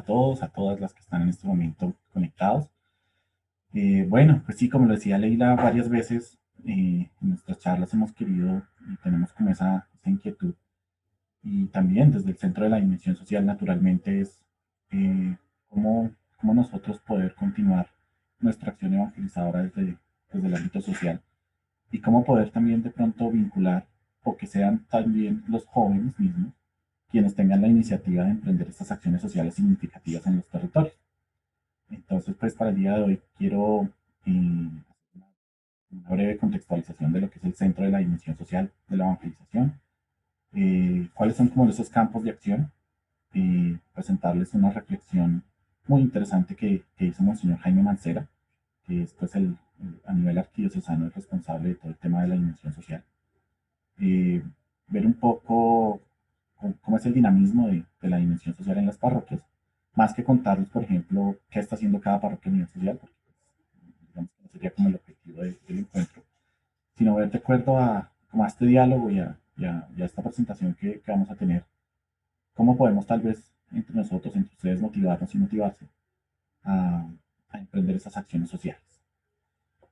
todos, a todas las que están en este momento conectados. Bueno, pues sí, como lo decía Leila varias veces, en nuestras charlas hemos querido y tenemos como esa inquietud. Y también desde el centro de la dimensión social, naturalmente, es eh, cómo, cómo nosotros poder continuar nuestra acción evangelizadora desde el ámbito social y cómo poder también de pronto vincular o que sean también los jóvenes mismos quienes tengan la iniciativa de emprender estas acciones sociales significativas en los territorios. Entonces, pues para el día de hoy quiero hacer una breve contextualización de lo que es el centro de la dimensión social de la evangelización, cuáles son como esos campos de acción y presentarles una reflexión muy interesante que hizo Monseñor Jaime Mancera, que es pues a nivel arquidiocesano el responsable de todo el tema de la dimensión social. Eh, Ver un poco cómo es el dinamismo de la dimensión social en las parroquias, más que contarles, por ejemplo, qué está haciendo cada parroquia a nivel social, porque pues, digamos que no sería como el objetivo del encuentro, sino ver de acuerdo como a este diálogo y a esta presentación que vamos a tener, cómo podemos tal vez entre nosotros, entre ustedes, motivarnos y motivarse a, a emprender esas acciones sociales.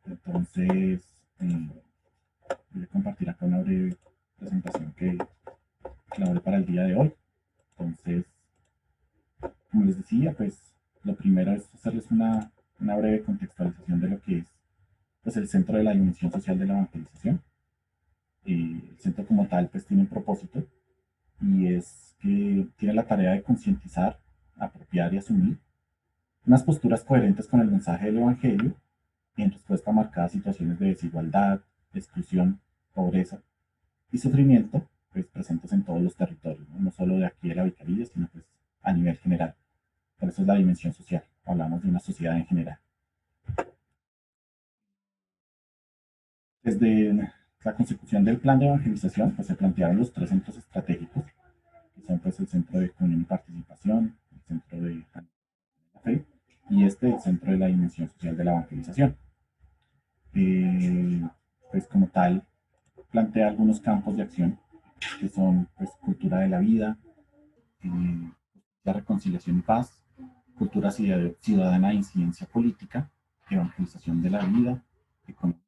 Entonces, voy a compartir acá una breve presentación que la haré para el día de hoy. Entonces, como les decía, pues lo primero es hacerles una breve contextualización de lo que es pues, el centro de la dimensión social de la evangelización. El centro como tal pues tiene un propósito y es que tiene la tarea de concientizar, apropiar y asumir unas posturas coherentes con el mensaje del Evangelio en respuesta a marcadas situaciones de desigualdad, exclusión, pobreza y sufrimiento pues, presentes en todos los territorios, ¿no? No solo de aquí de la vicaría, sino pues, a nivel general. Por eso es la dimensión social, hablamos de una sociedad en general. Desde la consecución del plan de evangelización, pues se plantearon los tres centros estratégicos, que son pues el centro de comunión y participación, el centro de la fe y el centro de la dimensión social de la evangelización. Eh, pues como tal, plantea algunos campos de acción, que son pues cultura de la vida, eh, la reconciliación y paz, cultura ciudadana e incidencia política, evangelización de la vida, economía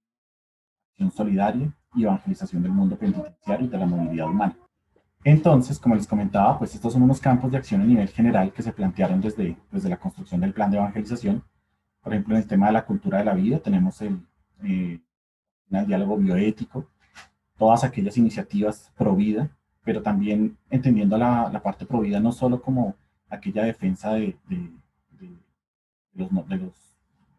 solidaria y evangelización del mundo penitenciario y de la movilidad humana. Entonces, como les comentaba, pues estos son unos campos de acción a nivel general que se plantearon desde la construcción del plan de evangelización. Por ejemplo, en el tema de la cultura de la vida tenemos el diálogo bioético, todas aquellas iniciativas pro vida, pero también entendiendo la parte pro vida no solo como aquella defensa de los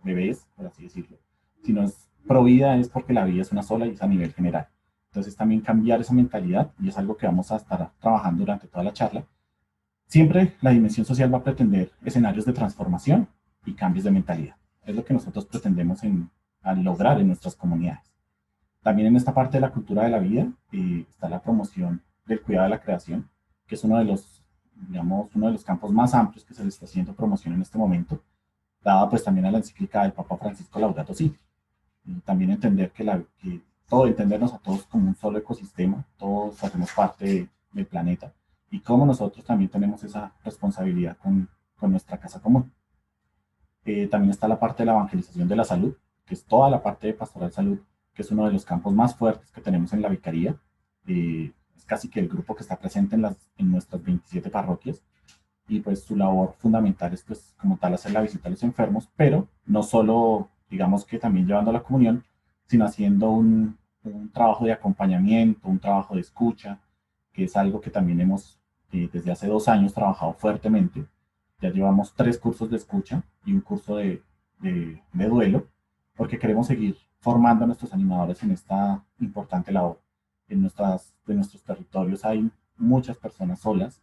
bebés, por así decirlo, sino es pro vida es porque la vida es una sola y es a nivel general. Entonces también cambiar esa mentalidad y es algo que vamos a estar trabajando durante toda la charla. Siempre la dimensión social va a pretender escenarios de transformación y cambios de mentalidad. Es lo que nosotros pretendemos lograr en nuestras comunidades. También en esta parte de la cultura de la vida está la promoción del cuidado de la creación, que es uno de los campos más amplios que se le está haciendo promoción en este momento, dada pues también a la encíclica del Papa Francisco Laudato Si. Y también entender que todo, entendernos a todos como un solo ecosistema, todos hacemos parte del planeta y cómo nosotros también tenemos esa responsabilidad con nuestra casa común. También está la parte de la evangelización de la salud, que es toda la parte de pastoral salud, que es uno de los campos más fuertes que tenemos en la vicaría. Es casi que el grupo que está presente en nuestras 27 parroquias y pues su labor fundamental es pues como tal hacer la visita a los enfermos, pero no solo digamos que también llevando la comunión, sino haciendo un trabajo de acompañamiento, un trabajo de escucha, que es algo que también hemos desde hace 2 años trabajado fuertemente. Ya llevamos 3 cursos de escucha y un curso de duelo, porque queremos seguir formando a nuestros animadores en esta importante labor. En nuestros territorios hay muchas personas solas,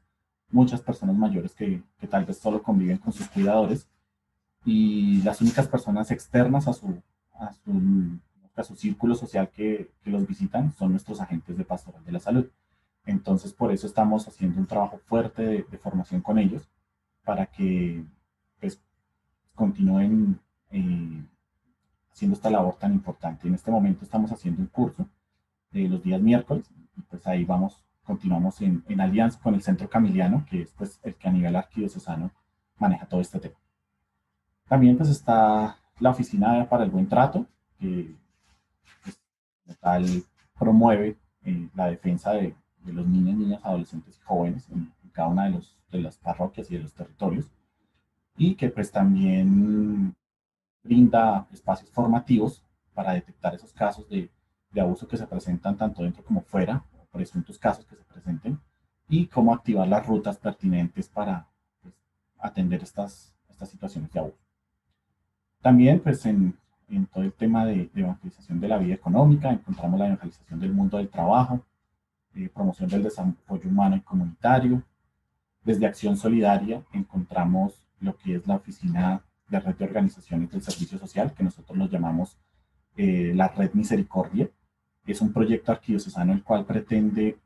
muchas personas mayores que tal vez solo conviven con sus cuidadores y las únicas personas externas a su, a su círculo social que los visitan son nuestros agentes de pastoral de la salud. Entonces, por eso estamos haciendo un trabajo fuerte de formación con ellos para que pues, continúen haciendo esta labor tan importante. En este momento estamos haciendo un curso los días miércoles y pues ahí continuamos en alianza con el Centro Camiliano, que es pues, el que a nivel arquidiocesano maneja todo este tema. También pues está la Oficina para el Buen Trato, que pues, como tal promueve la defensa de los niños, niñas, adolescentes y jóvenes en cada una de las parroquias y de los territorios, y que pues también brinda espacios formativos para detectar esos casos de abuso que se presentan tanto dentro como fuera, o presuntos casos que se presenten, y cómo activar las rutas pertinentes para pues, atender estas situaciones de abuso. También, pues, en todo el tema de evangelización de la vida económica, encontramos la evangelización del mundo del trabajo, promoción del desarrollo humano y comunitario. Desde Acción Solidaria encontramos lo que es la Oficina de Red de Organizaciones del Servicio Social, que nosotros nos llamamos la Red Misericordia. Es un proyecto arquidiocesano el cual pretende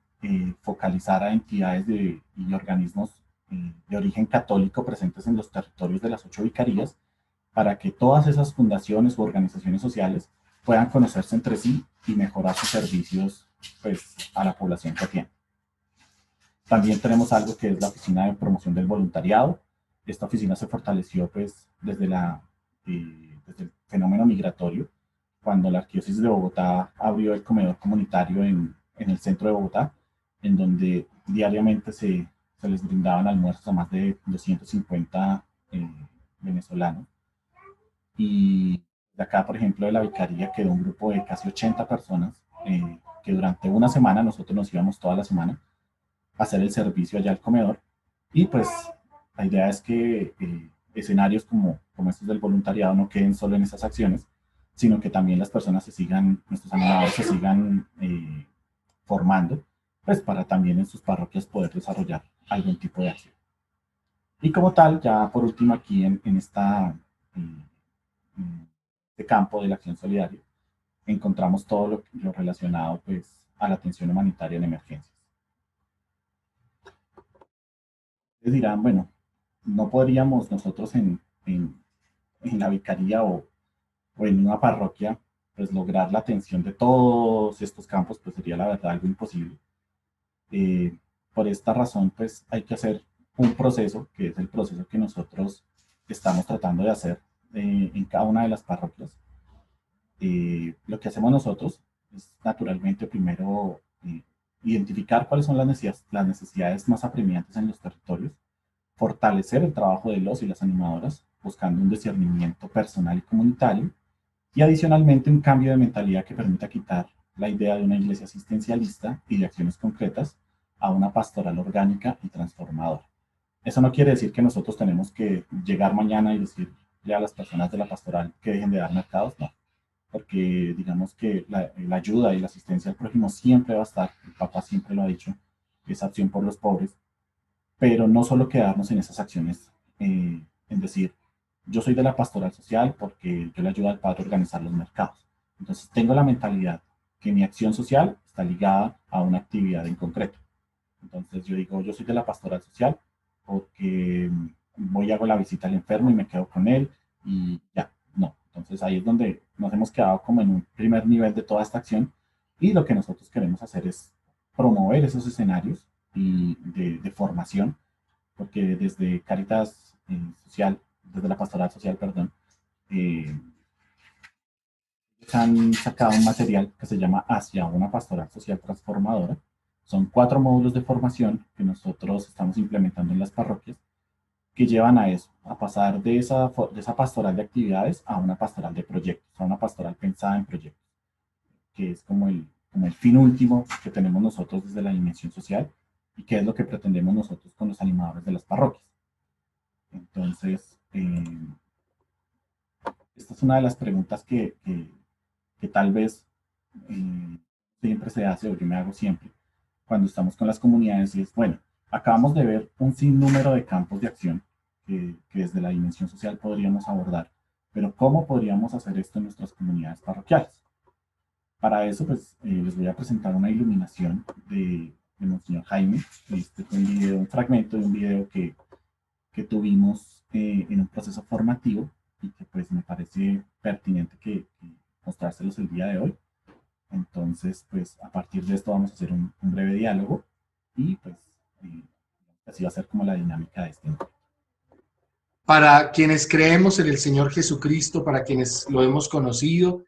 focalizar a entidades y organismos de origen católico presentes en los territorios de las 8 vicarías para que todas esas fundaciones u organizaciones sociales puedan conocerse entre sí y mejorar sus servicios pues, a la población que tienen. También tenemos algo que es la Oficina de Promoción del Voluntariado. Esta oficina se fortaleció pues, desde el fenómeno migratorio, cuando la Arquidiócesis de Bogotá abrió el comedor comunitario en el centro de Bogotá, en donde diariamente se les brindaban almuerzos a más de 250 venezolanos. Y de acá, por ejemplo, de la vicaría quedó un grupo de casi 80 personas que durante una semana, nosotros nos íbamos toda la semana a hacer el servicio allá al comedor. Y pues la idea es que escenarios como estos del voluntariado no queden solo en esas acciones, sino que también las personas se sigan, nuestros animadores se sigan formando, pues para también en sus parroquias poder desarrollar algún tipo de acción. Y como tal, ya por último aquí en este campo de la acción solidaria, encontramos todo lo relacionado pues, a la atención humanitaria en emergencias. Ustedes dirán, bueno, no podríamos nosotros en la vicaría o en una parroquia pues lograr la atención de todos estos campos, pues sería la verdad algo imposible. Eh, por esta razón, pues hay que hacer un proceso, que es el proceso que nosotros estamos tratando de hacer en cada una de las parroquias. Lo que hacemos nosotros es naturalmente primero identificar cuáles son las necesidades más apremiantes en los territorios, fortalecer el trabajo de los y las animadoras, buscando un discernimiento personal y comunitario, y adicionalmente un cambio de mentalidad que permita quitar la idea de una iglesia asistencialista y de acciones concretas a una pastoral orgánica y transformadora. Eso no quiere decir que nosotros tenemos que llegar mañana y decirle a las personas de la pastoral que dejen de dar mercados, no, porque digamos que la ayuda y la asistencia al prójimo siempre va a estar, el Papa siempre lo ha dicho, esa acción por los pobres, pero no solo quedarnos en esas acciones, en decir, yo soy de la pastoral social porque yo le ayudo al padre a organizar los mercados. Entonces tengo la mentalidad que mi acción social está ligada a una actividad en concreto. Entonces yo digo, yo soy de la pastoral social porque voy y hago la visita al enfermo y me quedo con él y ya, no. Entonces ahí es donde nos hemos quedado como en un primer nivel de toda esta acción y lo que nosotros queremos hacer es promover esos escenarios y de formación, porque desde Caritas Social, desde la Pastoral Social, perdón, eh, han sacado un material que se llama Hacia una Pastoral Social Transformadora. Son 4 módulos de formación que nosotros estamos implementando en las parroquias que llevan a eso, a pasar de esa pastoral de actividades a una pastoral de proyectos, a una pastoral pensada en proyectos, que es como el fin último que tenemos nosotros desde la dimensión social y que es lo que pretendemos nosotros con los animadores de las parroquias. Entonces, esta es una de las preguntas que tal vez siempre se hace o yo me hago siempre cuando estamos con las comunidades y es, bueno, acabamos de ver un sinnúmero de campos de acción que desde la dimensión social podríamos abordar, pero ¿cómo podríamos hacer esto en nuestras comunidades parroquiales? Para eso, pues, les voy a presentar una iluminación de Monseñor Jaime. Este fue un fragmento de un video que tuvimos en un proceso formativo y que pues me parece pertinente que mostrárselos el día de hoy. Entonces, pues a partir de esto vamos a hacer un breve diálogo y pues así va a ser como la dinámica de este encuentro. Para quienes creemos en el Señor Jesucristo, para quienes lo hemos conocido,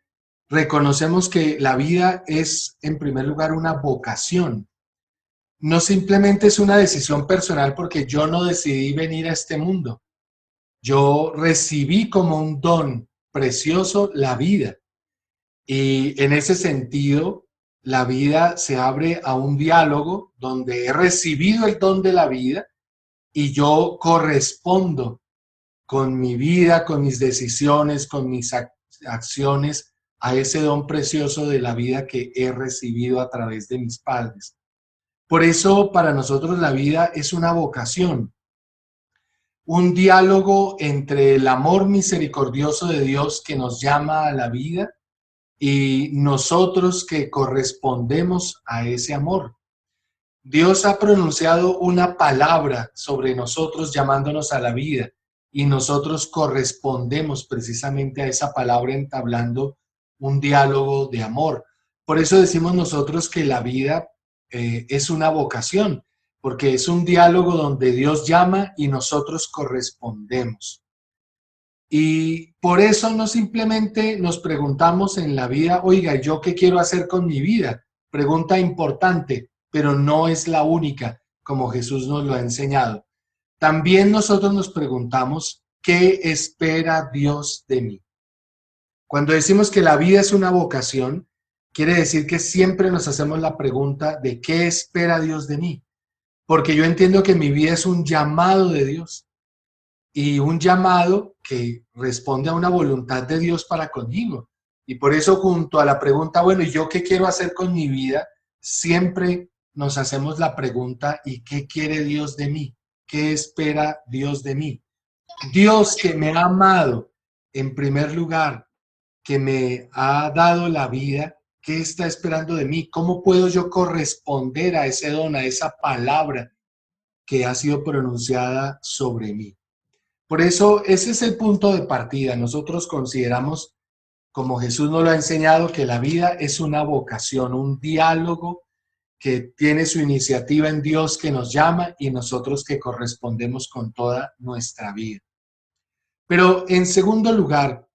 reconocemos que la vida es, en primer lugar, una vocación. No simplemente es una decisión personal porque yo no decidí venir a este mundo. Yo recibí como un don precioso la vida. Y en ese sentido, la vida se abre a un diálogo donde he recibido el don de la vida y yo correspondo con mi vida, con mis decisiones, con mis acciones a ese don precioso de la vida que he recibido a través de mis padres. Por eso para nosotros la vida es una vocación, un diálogo entre el amor misericordioso de Dios que nos llama a la vida y nosotros que correspondemos a ese amor. Dios ha pronunciado una palabra sobre nosotros llamándonos a la vida y nosotros correspondemos precisamente a esa palabra entablando un diálogo de amor. Por eso decimos nosotros que la vida es una vocación, porque es un diálogo donde Dios llama y nosotros correspondemos. Y por eso no simplemente nos preguntamos en la vida, oiga, ¿yo qué quiero hacer con mi vida? Pregunta importante, pero no es la única, como Jesús nos lo ha enseñado. También nosotros nos preguntamos, ¿qué espera Dios de mí? Cuando decimos que la vida es una vocación, quiere decir que siempre nos hacemos la pregunta de ¿qué espera Dios de mí? Porque yo entiendo que mi vida es un llamado de Dios. Y un llamado que responde a una voluntad de Dios para conmigo. Y por eso junto a la pregunta, bueno, ¿y yo qué quiero hacer con mi vida? Siempre nos hacemos la pregunta, ¿y qué quiere Dios de mí? ¿Qué espera Dios de mí? Dios que me ha amado en primer lugar, que me ha dado la vida, ¿qué está esperando de mí? ¿Cómo puedo yo corresponder a ese don, a esa palabra que ha sido pronunciada sobre mí? Por eso ese es el punto de partida. Nosotros consideramos, como Jesús nos lo ha enseñado, que la vida es una vocación, un diálogo que tiene su iniciativa en Dios que nos llama y nosotros que correspondemos con toda nuestra vida. Pero en segundo lugar,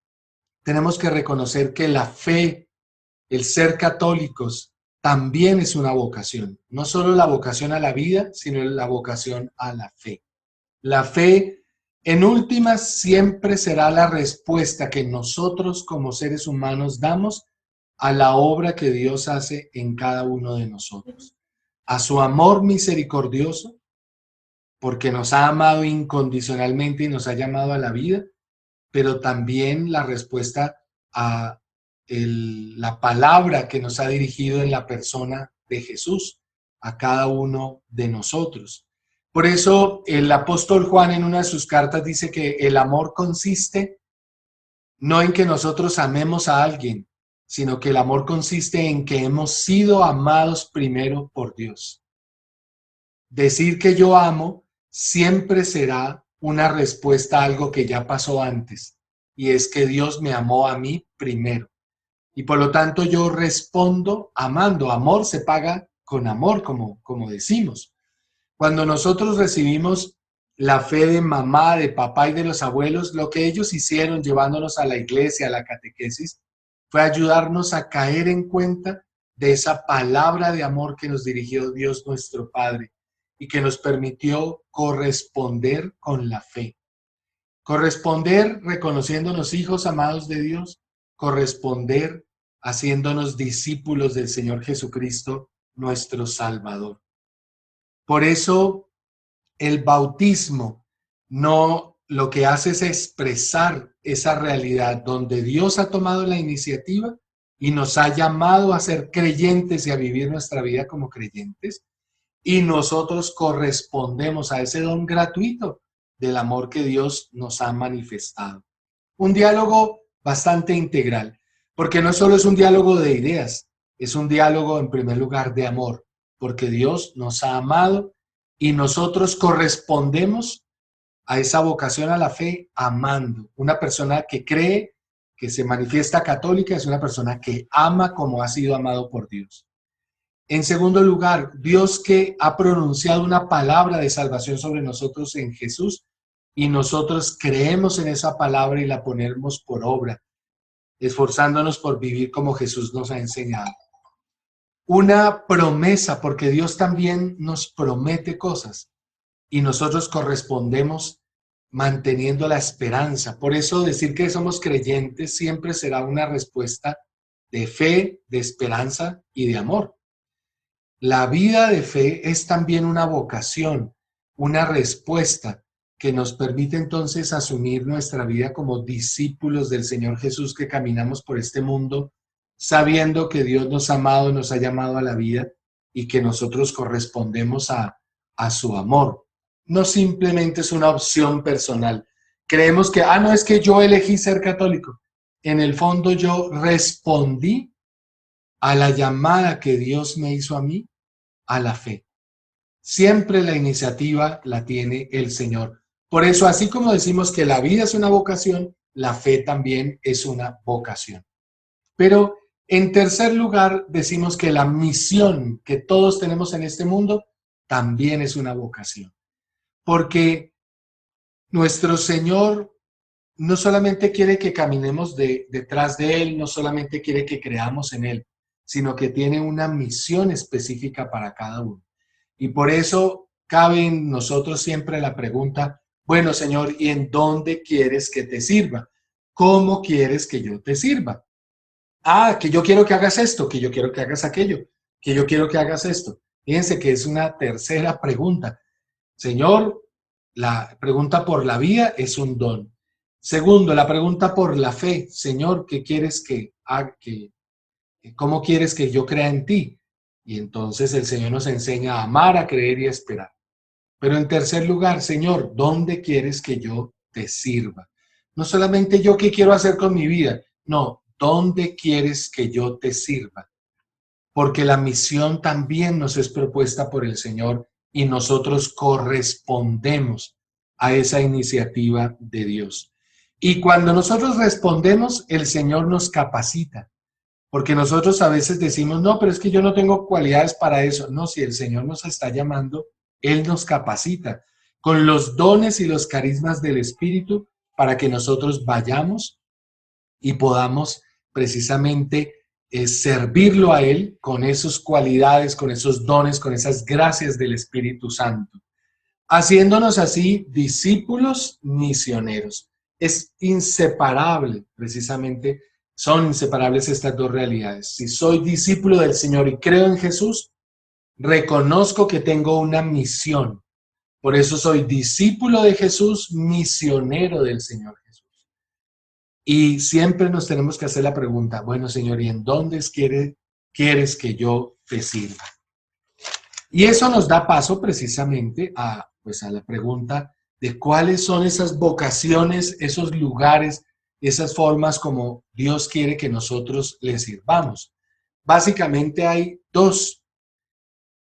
tenemos que reconocer que la fe, el ser católicos, también es una vocación. No solo la vocación a la vida, sino la vocación a la fe. La fe, en últimas, siempre será la respuesta que nosotros como seres humanos damos a la obra que Dios hace en cada uno de nosotros. A su amor misericordioso, porque nos ha amado incondicionalmente y nos ha llamado a la vida, pero también la respuesta a la palabra que nos ha dirigido en la persona de Jesús, a cada uno de nosotros. Por eso el apóstol Juan en una de sus cartas dice que el amor consiste no en que nosotros amemos a alguien, sino que el amor consiste en que hemos sido amados primero por Dios. Decir que yo amo siempre será una respuesta a algo que ya pasó antes, y es que Dios me amó a mí primero. Y por lo tanto yo respondo amando. Amor se paga con amor, como decimos. Cuando nosotros recibimos la fe de mamá, de papá y de los abuelos, lo que ellos hicieron llevándonos a la iglesia, a la catequesis, fue ayudarnos a caer en cuenta de esa palabra de amor que nos dirigió Dios nuestro Padre y que nos permitió corresponder con la fe. Corresponder reconociéndonos hijos amados de Dios, corresponder haciéndonos discípulos del Señor Jesucristo, nuestro Salvador. Por eso el bautismo no lo que hace es expresar esa realidad donde Dios ha tomado la iniciativa y nos ha llamado a ser creyentes y a vivir nuestra vida como creyentes, y nosotros correspondemos a ese don gratuito del amor que Dios nos ha manifestado. Un diálogo bastante integral, porque no solo es un diálogo de ideas, es un diálogo en primer lugar de amor, porque Dios nos ha amado y nosotros correspondemos a esa vocación a la fe amando. Una persona que cree, que se manifiesta católica, es una persona que ama como ha sido amado por Dios. En segundo lugar, Dios que ha pronunciado una palabra de salvación sobre nosotros en Jesús, y nosotros creemos en esa palabra y la ponemos por obra, esforzándonos por vivir como Jesús nos ha enseñado. Una promesa, porque Dios también nos promete cosas y nosotros correspondemos manteniendo la esperanza. Por eso decir que somos creyentes siempre será una respuesta de fe, de esperanza y de amor. La vida de fe es también una vocación, una respuesta que nos permite entonces asumir nuestra vida como discípulos del Señor Jesús que caminamos por este mundo sabiendo que Dios nos ha amado, nos ha llamado a la vida y que nosotros correspondemos a su amor. No simplemente es una opción personal. Creemos que, no, es que yo elegí ser católico. En el fondo yo respondí a la llamada que Dios me hizo a mí, a la fe. Siempre la iniciativa la tiene el Señor. Por eso, así como decimos que la vida es una vocación, la fe también es una vocación. Pero en tercer lugar, decimos que la misión que todos tenemos en este mundo también es una vocación. Porque nuestro Señor no solamente quiere que caminemos detrás de Él, no solamente quiere que creamos en Él, sino que tiene una misión específica para cada uno. Y por eso cabe en nosotros siempre la pregunta, bueno, Señor, ¿y en dónde quieres que te sirva? ¿Cómo quieres que yo te sirva? Que yo quiero que hagas esto, que yo quiero que hagas aquello, que yo quiero que hagas esto. Fíjense que es una tercera pregunta. Señor, la pregunta por la vida es un don. Segundo, la pregunta por la fe. Señor, ¿qué quieres que haga? ¿Cómo quieres que yo crea en ti? Y entonces el Señor nos enseña a amar, a creer y a esperar. Pero en tercer lugar, Señor, ¿dónde quieres que yo te sirva? No solamente yo qué quiero hacer con mi vida, no, ¿dónde quieres que yo te sirva? Porque la misión también nos es propuesta por el Señor y nosotros correspondemos a esa iniciativa de Dios. Y cuando nosotros respondemos, el Señor nos capacita. Porque nosotros a veces decimos, no, pero es que yo no tengo cualidades para eso. No, si el Señor nos está llamando, Él nos capacita con los dones y los carismas del Espíritu para que nosotros vayamos y podamos precisamente servirlo a Él con esas cualidades, con esos dones, con esas gracias del Espíritu Santo, haciéndonos así discípulos misioneros. Es inseparable, precisamente, son inseparables estas dos realidades. Si soy discípulo del Señor y creo en Jesús, reconozco que tengo una misión. Por eso soy discípulo de Jesús, misionero del Señor Jesús. Y siempre nos tenemos que hacer la pregunta, bueno, Señor, ¿y en dónde quieres que yo te sirva? Y eso nos da paso precisamente a la pregunta de cuáles son esas vocaciones, esos lugares, esas formas como Dios quiere que nosotros le sirvamos. Básicamente hay dos.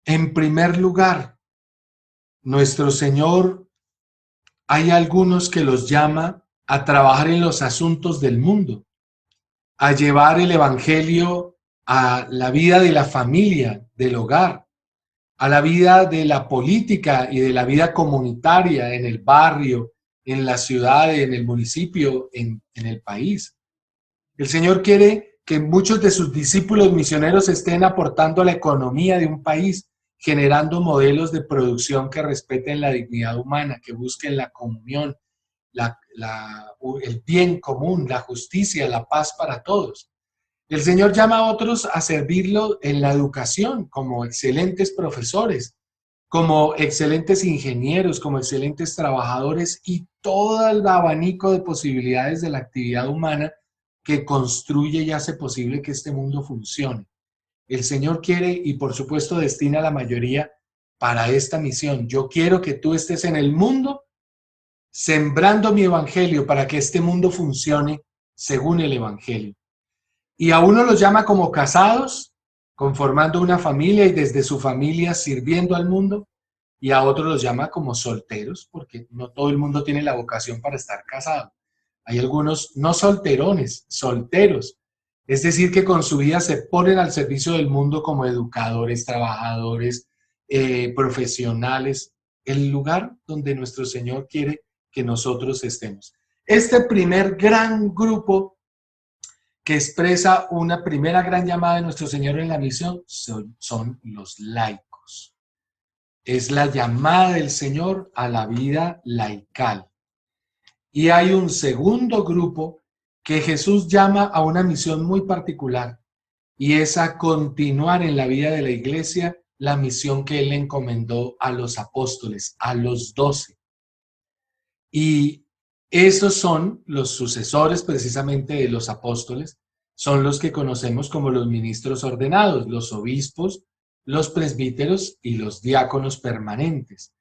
En primer lugar, nuestro Señor, hay algunos que los llama a trabajar en los asuntos del mundo, a llevar el evangelio a la vida de la familia, del hogar, a la vida de la política y de la vida comunitaria en el barrio, en la ciudad, en el municipio, en el país. El Señor quiere que muchos de sus discípulos misioneros estén aportando a la economía de un país, generando modelos de producción que respeten la dignidad humana, que busquen la comunión, el bien común, la justicia, la paz para todos. El Señor llama a otros a servirlo en la educación como excelentes profesores, como excelentes ingenieros, como excelentes trabajadores y todo el abanico de posibilidades de la actividad humana que construye y hace posible que este mundo funcione. El Señor quiere y por supuesto destina a la mayoría para esta misión. Yo quiero que tú estés en el mundo sembrando mi evangelio para que este mundo funcione según el evangelio. Y a uno los llama como casados, conformando una familia y desde su familia sirviendo al mundo, y a otros los llama como solteros, porque no todo el mundo tiene la vocación para estar casado. Hay algunos no solterones, solteros, es decir, que con su vida se ponen al servicio del mundo como educadores, trabajadores, profesionales, el lugar donde nuestro Señor quiere que nosotros estemos. Este primer gran grupo que expresa una primera gran llamada de nuestro Señor en la misión son los laicos. Es la llamada del Señor a la vida laical. Y hay un segundo grupo que Jesús llama a una misión muy particular, y es a continuar en la vida de la iglesia la misión que Él encomendó a los apóstoles, a los 12. Y esos son los sucesores precisamente de los apóstoles, son los que conocemos como los ministros ordenados, los obispos, los presbíteros y los diáconos permanentes,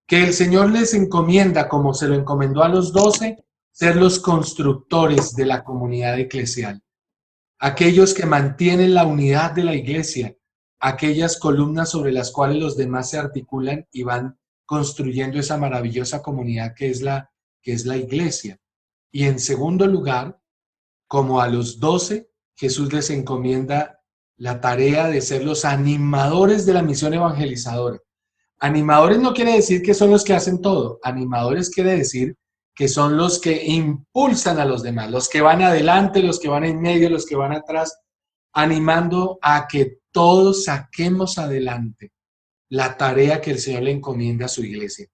que el Señor les encomienda, como se lo encomendó a los 12, ser los constructores de la comunidad eclesial, aquellos que mantienen la unidad de la iglesia, aquellas columnas sobre las cuales los demás se articulan y van construyendo esa maravillosa comunidad que es la iglesia. Y en segundo lugar, como a los 12, Jesús les encomienda la tarea de ser los animadores de la misión evangelizadora. Animadores no quiere decir que son los que hacen todo. Animadores quiere decir que son los que impulsan a los demás, los que van adelante, los que van en medio, los que van atrás, animando a que todos saquemos adelante la tarea que el Señor le encomienda a su iglesia.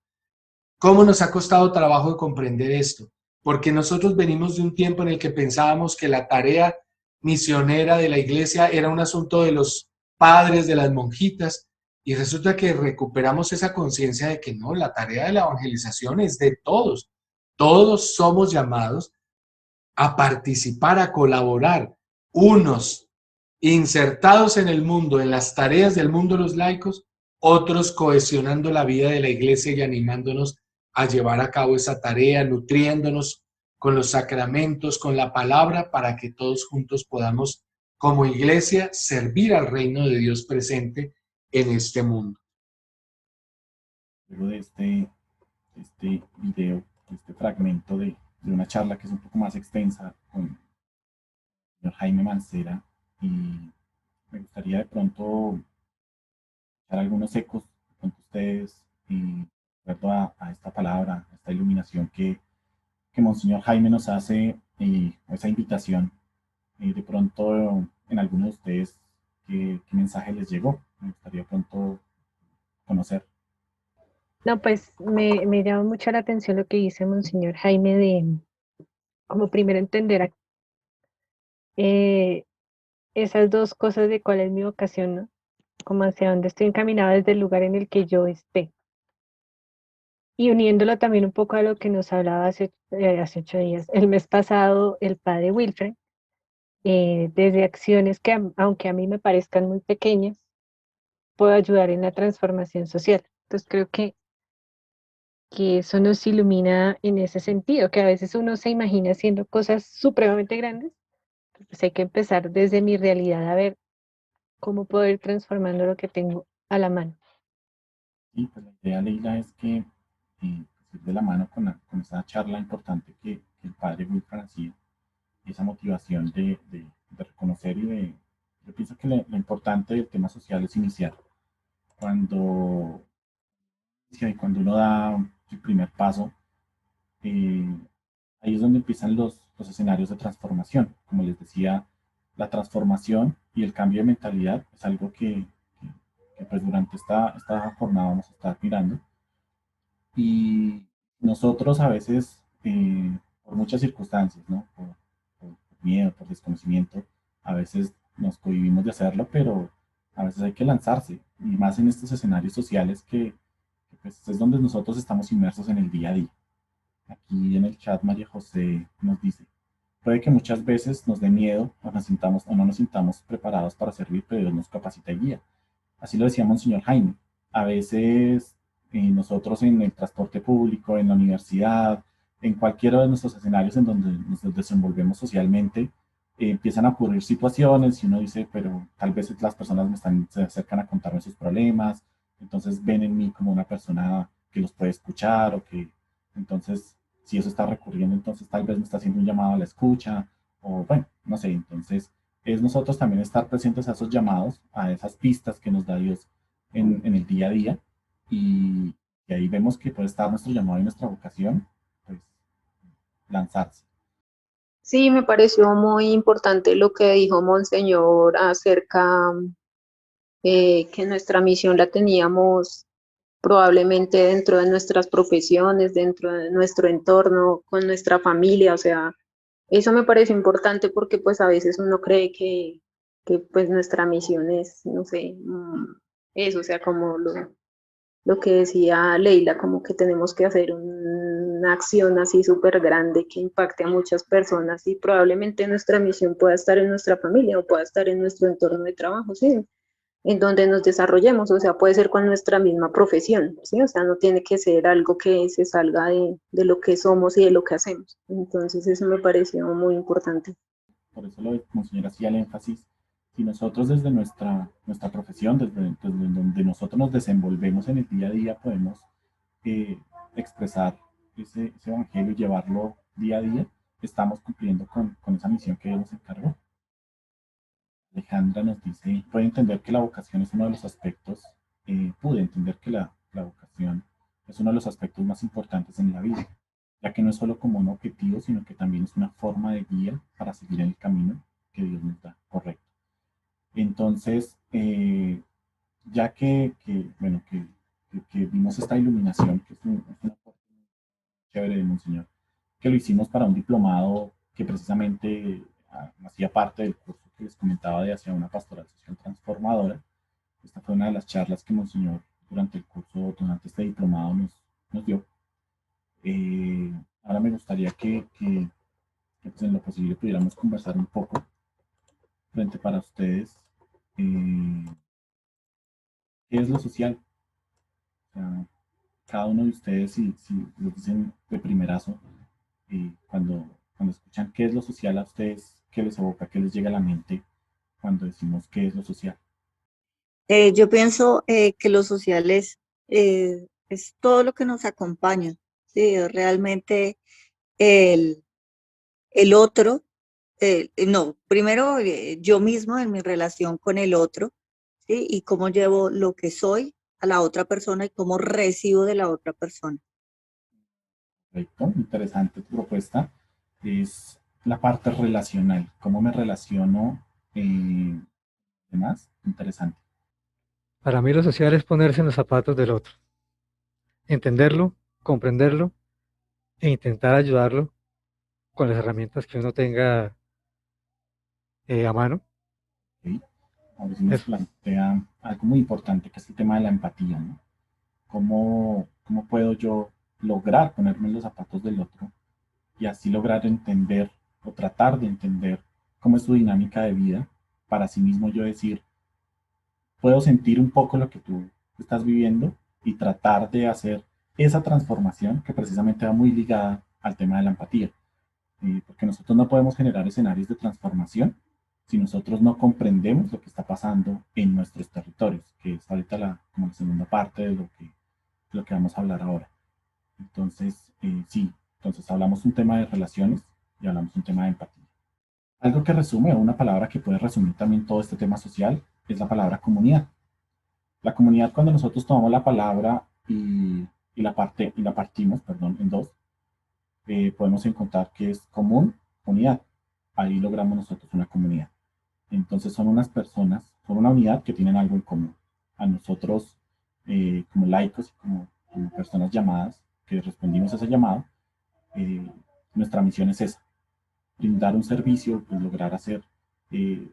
¿Cómo nos ha costado trabajo de comprender esto? Porque nosotros venimos de un tiempo en el que pensábamos que la tarea misionera de la iglesia era un asunto de los padres, de las monjitas, y resulta que recuperamos esa conciencia de que no, la tarea de la evangelización es de todos. Todos somos llamados a participar, a colaborar, unos insertados en el mundo, en las tareas del mundo los laicos, otros cohesionando la vida de la iglesia y animándonos a llevar a cabo esa tarea, nutriéndonos con los sacramentos, con la palabra, para que todos juntos podamos, como iglesia, servir al reino de Dios presente en este mundo. Luego de este video, este fragmento de una charla que es un poco más extensa con el señor Jaime Mancera, y me gustaría de pronto dar algunos ecos con ustedes y respecto a esta palabra, a esta iluminación que Monseñor Jaime nos hace, y esa invitación. De pronto, en algunos de ustedes, ¿qué mensaje les llegó? Me gustaría pronto conocer. No, pues me llama mucho la atención lo que dice Monseñor Jaime de, como primero entender eh, esas dos cosas de cuál es mi vocación, ¿no? Como hacia dónde estoy encaminada desde el lugar en el que yo esté. Y uniéndolo también un poco a lo que nos hablaba hace 8 días, el mes pasado, el padre Wilfred, desde acciones que, aunque a mí me parezcan muy pequeñas, puedo ayudar en la transformación social. Entonces creo que eso nos ilumina en ese sentido, que a veces uno se imagina haciendo cosas supremamente grandes, pues hay que empezar desde mi realidad a ver cómo puedo ir transformando lo que tengo a la mano. Y pues la idea, Leila, es que ir de la mano con esa charla importante que el padre Wilfred hacía, esa motivación de reconocer yo pienso que lo importante del tema social es iniciar. Cuando, sí, cuando uno da el primer paso, eh, ahí es donde empiezan los escenarios de transformación. Como les decía, la transformación y el cambio de mentalidad es algo que pues durante esta jornada vamos a estar mirando. Y nosotros a veces, por muchas circunstancias, ¿no? Por miedo, por desconocimiento, a veces nos cohibimos de hacerlo, pero a veces hay que lanzarse, y más en estos escenarios sociales que pues, es donde nosotros estamos inmersos en el día a día. Aquí en el chat María José nos dice, puede que muchas veces nos dé miedo o no nos sintamos preparados para servir, pero Dios nos capacita y guía. Así lo decía Monseñor Jaime. A veces nosotros en el transporte público, en la universidad, en cualquiera de nuestros escenarios en donde nos desenvolvemos socialmente, empiezan a ocurrir situaciones y uno dice, pero tal vez las personas se acercan a contarme sus problemas, entonces ven en mí como una persona que los puede escuchar, o que entonces, si eso está recurriendo, entonces tal vez me está haciendo un llamado a la escucha, o bueno, no sé, entonces es nosotros también estar presentes a esos llamados, a esas pistas que nos da Dios en el día a día, y ahí vemos que puede estar nuestro llamado y nuestra vocación, pues lanzarse. Sí, me pareció muy importante lo que dijo Monseñor acerca que nuestra misión la teníamos probablemente dentro de nuestras profesiones, dentro de nuestro entorno, con nuestra familia, o sea, eso me parece importante porque pues a veces uno cree que pues nuestra misión es, no sé, eso, o sea, como lo que decía Leila, como que tenemos que hacer una acción así súper grande que impacte a muchas personas y probablemente nuestra misión pueda estar en nuestra familia o pueda estar en nuestro entorno de trabajo, ¿sí? En donde nos desarrollemos, o sea, puede ser con nuestra misma profesión, ¿sí? O sea, no tiene que ser algo que se salga de lo que somos y de lo que hacemos. Entonces, eso me pareció muy importante. Por eso lo Monseñor hacía el énfasis. Si nosotros desde nuestra profesión, desde donde nosotros nos desenvolvemos en el día a día, podemos eh, expresar ese evangelio y llevarlo día a día, estamos cumpliendo con esa misión que Dios nos encargó. Alejandra nos dice, puede entender que la vocación es uno de los aspectos, pude entender que la vocación es uno de los aspectos más importantes en la vida, ya que no es solo como un objetivo, sino que también es una forma de guía para seguir en el camino que Dios nos da, correcto. Entonces, ya bueno, que vimos esta iluminación, que es una parte chévere de Monseñor, que lo hicimos para un diplomado que precisamente hacía parte del curso que les comentaba de Hacia una Pastoral Social Transformadora. Esta fue una de las charlas que Monseñor durante el curso, durante este diplomado nos dio. Ahora me gustaría que pues en lo posible pudiéramos conversar un poco frente para ustedes. eh, ¿Qué es lo social? O sea, cada uno de ustedes, si lo dicen de primerazo, cuando escuchan qué es lo social a ustedes, qué les evoca, qué les llega a la mente cuando decimos qué es lo social. Yo pienso que lo social es todo lo que nos acompaña, ¿sí? Realmente el, el otro, no, primero yo mismo en mi relación con el otro, ¿sí? Y cómo llevo lo que soy a la otra persona y cómo recibo de la otra persona. Perfecto, interesante tu propuesta. Es la parte relacional, cómo me relaciono, demás, interesante. Para mí lo social es ponerse en los zapatos del otro, entenderlo, comprenderlo e intentar ayudarlo con las herramientas que uno tenga a mano. ¿Sí? Ahora sí nos Eso. plantea algo muy importante, que es el tema de la empatía, ¿no? ¿Cómo puedo yo lograr ponerme en los zapatos del otro y así lograr entender o tratar de entender cómo es su dinámica de vida para sí mismo yo decir, puedo sentir un poco lo que tú estás viviendo y tratar de hacer esa transformación que precisamente va muy ligada al tema de la empatía? Porque nosotros no podemos generar escenarios de transformación si nosotros no comprendemos lo que está pasando en nuestros territorios, que es ahorita como la segunda parte de lo que vamos a hablar ahora. Entonces, sí, entonces hablamos un tema de relaciones y hablamos un tema de empatía. Algo que resume, o una palabra que puede resumir también todo este tema social, es la palabra comunidad. La comunidad, cuando nosotros tomamos la palabra y la partimos, perdón, en dos, podemos encontrar que es común, unidad. Ahí logramos nosotros una comunidad. Entonces son unas personas, son una unidad que tienen algo en común. A nosotros, como laicos y como personas llamadas, que respondimos a ese llamado, eh, nuestra misión es esa, brindar un servicio, pues lograr hacer eh,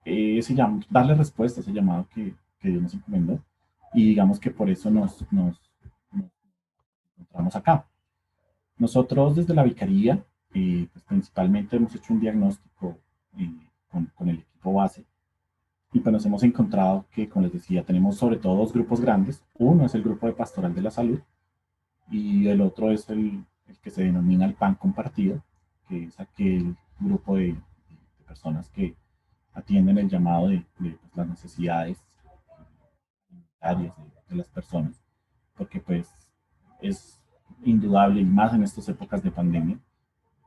ese llamado, darle respuesta a ese llamado que Dios nos encomendó. Y digamos que por eso nos encontramos acá. Nosotros desde la vicaría, pues principalmente hemos hecho un diagnóstico con el equipo base y pues nos hemos encontrado que, como les decía, tenemos sobre todo dos grupos grandes. Uno es el grupo de pastoral de la salud y el otro es el que se denomina el pan compartido, que es aquel grupo de personas que atienden el llamado de pues, las necesidades diarias de las personas, porque pues es indudable y más en estas épocas de pandemia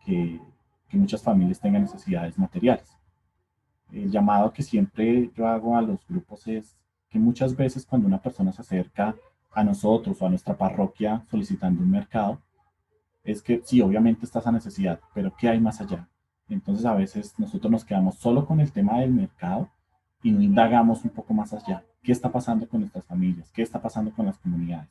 que, que muchas familias tengan necesidades materiales. El llamado que siempre yo hago a los grupos es que muchas veces cuando una persona se acerca a nosotros o a nuestra parroquia solicitando un mercado, es que sí, obviamente está esa necesidad, pero ¿qué hay más allá? Entonces a veces nosotros nos quedamos solo con el tema del mercado y no indagamos un poco más allá. ¿Qué está pasando con nuestras familias? ¿Qué está pasando con las comunidades?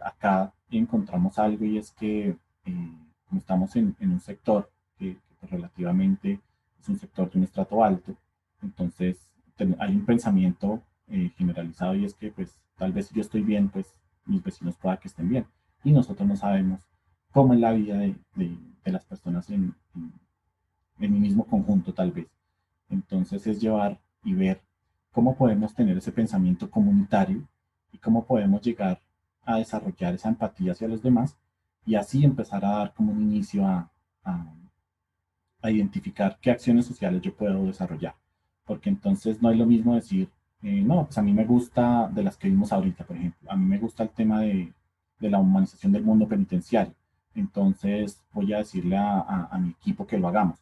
Acá encontramos algo y es que como estamos en un sector que relativamente es un sector de un estrato alto, entonces hay un pensamiento generalizado y es que pues tal vez si yo estoy bien, pues mis vecinos pueda que estén bien. Y nosotros no sabemos cómo es la vida de las personas en mi mismo conjunto tal vez. Entonces es llevar y ver cómo podemos tener ese pensamiento comunitario y cómo podemos llegar a desarrollar esa empatía hacia los demás y así empezar a dar como un inicio a identificar qué acciones sociales yo puedo desarrollar. Porque entonces no es lo mismo decir, no, pues a mí me gusta de las que vimos ahorita, por ejemplo, a mí me gusta el tema de la humanización del mundo penitenciario. Entonces voy a decirle a mi equipo que lo hagamos.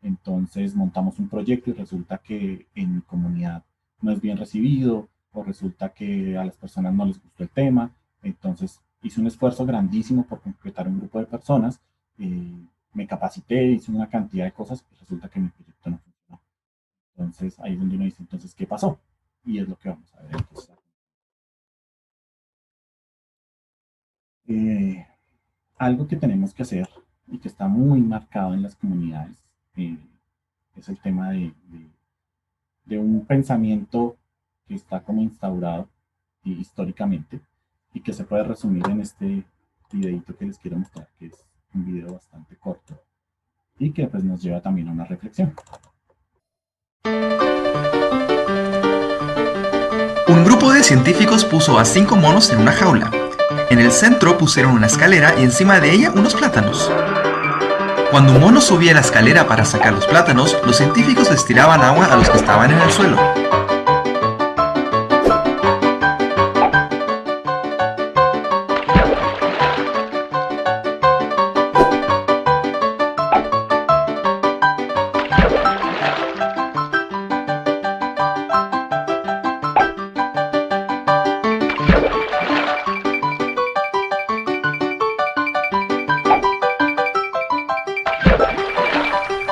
Entonces montamos un proyecto y resulta que en mi comunidad no es bien recibido o resulta que a las personas no les gustó el tema. Entonces hice un esfuerzo grandísimo por concretar un grupo de personas, me capacité, hice una cantidad de cosas y resulta que mi proyecto no funcionó. Entonces ahí es donde uno dice, entonces, ¿qué pasó? Y es lo que vamos a ver. Entonces, eh, algo que tenemos que hacer y que está muy marcado en las comunidades eh, es el tema de un pensamiento que está como instaurado históricamente y que se puede resumir en este videito que les quiero mostrar, que es un video bastante corto y que pues nos lleva también a una reflexión. Un grupo de científicos puso a 5 monos en una jaula. En el centro pusieron una escalera y encima de ella unos plátanos. Cuando un mono subía la escalera para sacar los plátanos, los científicos les tiraban agua a los que estaban en el suelo.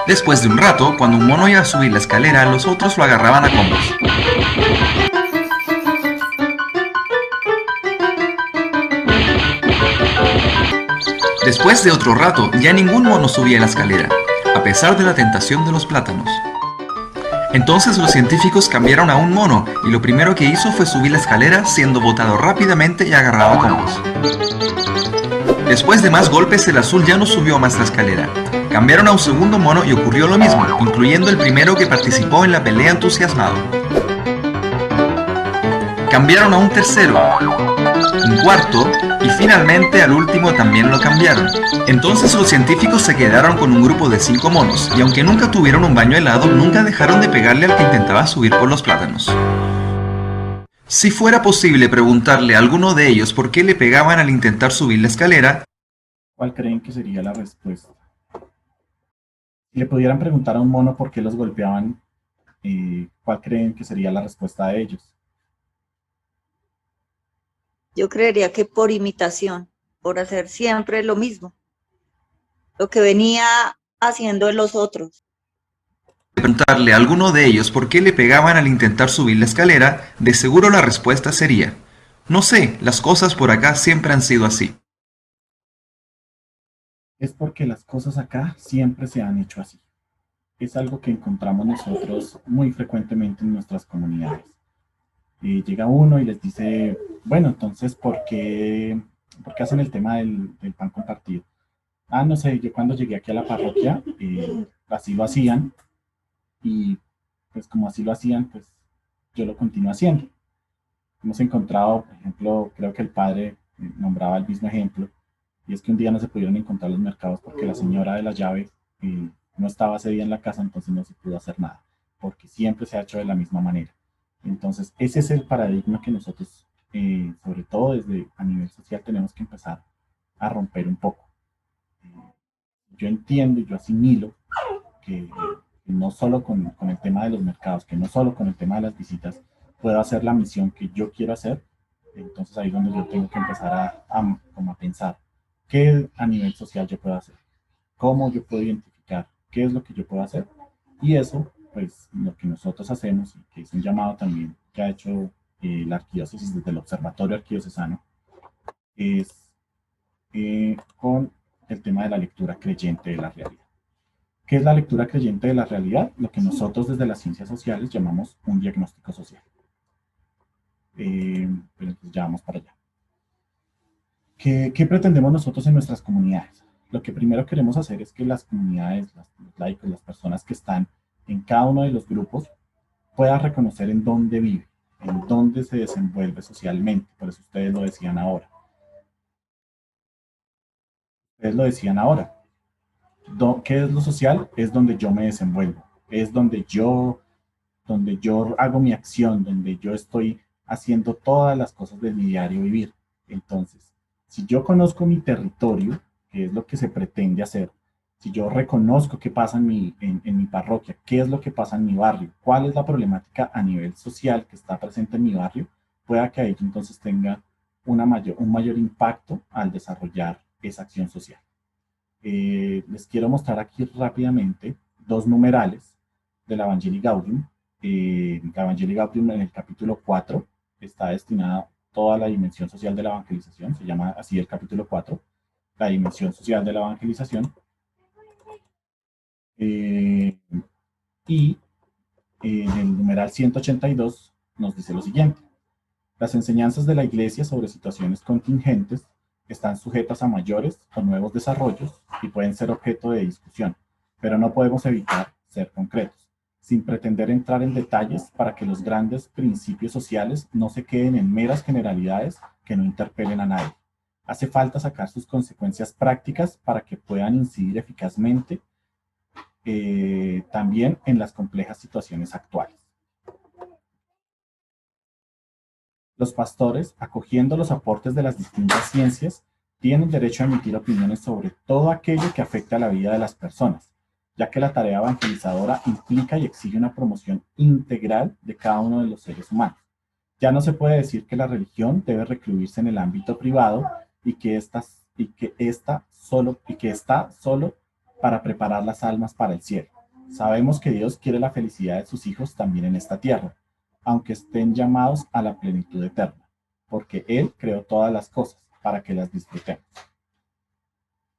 Después de un rato, cuando un mono iba a subir la escalera, los otros lo agarraban a combos. Después de otro rato, ya ningún mono subía la escalera, a pesar de la tentación de los plátanos. Entonces los científicos cambiaron a un mono y lo primero que hizo fue subir la escalera, siendo botado rápidamente y agarrado a combos. Después de más golpes, el azul ya no subió más la escalera. Cambiaron a un segundo mono y ocurrió lo mismo, incluyendo el primero que participó en la pelea entusiasmado. Cambiaron a un tercero, un cuarto y finalmente al último también lo cambiaron. Entonces los científicos se quedaron con un grupo de 5 monos y aunque nunca tuvieron un baño helado, nunca dejaron de pegarle al que intentaba subir por los plátanos. Si fuera posible preguntarle a alguno de ellos por qué le pegaban al intentar subir la escalera, ¿cuál creen que sería la respuesta? Si le pudieran preguntar a un mono por qué los golpeaban, ¿cuál creen que sería la respuesta de ellos? Yo creería que por imitación, por hacer siempre lo mismo, lo que venía haciendo en los otros. preguntarle a alguno de ellos por qué le pegaban al intentar subir la escalera, de seguro la respuesta sería: no sé, las cosas por acá siempre han sido así. Es porque las cosas acá siempre se han hecho así. Es algo que encontramos nosotros muy frecuentemente en nuestras comunidades. Llega uno y les dice, bueno, entonces, ¿por qué hacen el tema del pan compartido? Ah, no sé, yo cuando llegué aquí a la parroquia, así lo hacían, y pues como así lo hacían, pues yo lo continúo haciendo. Hemos encontrado, por ejemplo, creo que el padre nombraba el mismo ejemplo, y es que un día no se pudieron encontrar los mercados porque la señora de la llave no estaba ese día en la casa, entonces no se pudo hacer nada, porque siempre se ha hecho de la misma manera. Entonces, ese es el paradigma que nosotros, sobre todo desde a nivel social, tenemos que empezar a romper un poco. Yo entiendo y yo asimilo que no solo con el tema de los mercados, que no solo con el tema de las visitas, puedo hacer la misión que yo quiero hacer. Entonces ahí es donde yo tengo que empezar como a pensar, qué a nivel social yo puedo hacer, cómo yo puedo identificar qué es lo que yo puedo hacer. Y eso, pues lo que nosotros hacemos, y que es un llamado también que ha hecho la arquidiócesis desde el Observatorio Arquidiocesano, es con el tema de la lectura creyente de la realidad. ¿Qué es la lectura creyente de la realidad? Lo que nosotros desde las ciencias sociales llamamos un diagnóstico social. Pero entonces ya vamos para allá. ¿Qué pretendemos nosotros en nuestras comunidades? Lo que primero queremos hacer es que las comunidades, los laicos, las personas que están en cada uno de los grupos, puedan reconocer en dónde vive, en dónde se desenvuelve socialmente. Por eso ustedes lo decían ahora. Ustedes lo decían ahora. ¿Qué es lo social? Es donde yo me desenvuelvo. Es donde yo hago mi acción, donde yo estoy haciendo todas las cosas de mi diario vivir. Entonces, si yo conozco mi territorio, que es lo que se pretende hacer, si yo reconozco qué pasa en mi parroquia, qué es lo que pasa en mi barrio, cuál es la problemática a nivel social que está presente en mi barrio, pueda que ahí entonces tenga un mayor impacto al desarrollar esa acción social. Les quiero mostrar aquí rápidamente dos numerales del Evangelii Gaudium. La Evangelii Gaudium en el capítulo 4 está destinada toda la dimensión social de la evangelización, se llama así el capítulo 4, la dimensión social de la evangelización. Y en el numeral 182 nos dice lo siguiente: las enseñanzas de la Iglesia sobre situaciones contingentes están sujetas a mayores o nuevos desarrollos y pueden ser objeto de discusión, pero no podemos evitar ser concretos, sin pretender entrar en detalles para que los grandes principios sociales no se queden en meras generalidades que no interpelen a nadie. Hace falta sacar sus consecuencias prácticas para que puedan incidir eficazmente también en las complejas situaciones actuales. Los pastores, acogiendo los aportes de las distintas ciencias, tienen derecho a emitir opiniones sobre todo aquello que afecta a la vida de las personas, ya que la tarea evangelizadora implica y exige una promoción integral de cada uno de los seres humanos. Ya no se puede decir que la religión debe recluirse en el ámbito privado y que está solo para preparar las almas para el cielo. Sabemos que Dios quiere la felicidad de sus hijos también en esta tierra, aunque estén llamados a la plenitud eterna, porque Él creó todas las cosas para que las disfrutemos.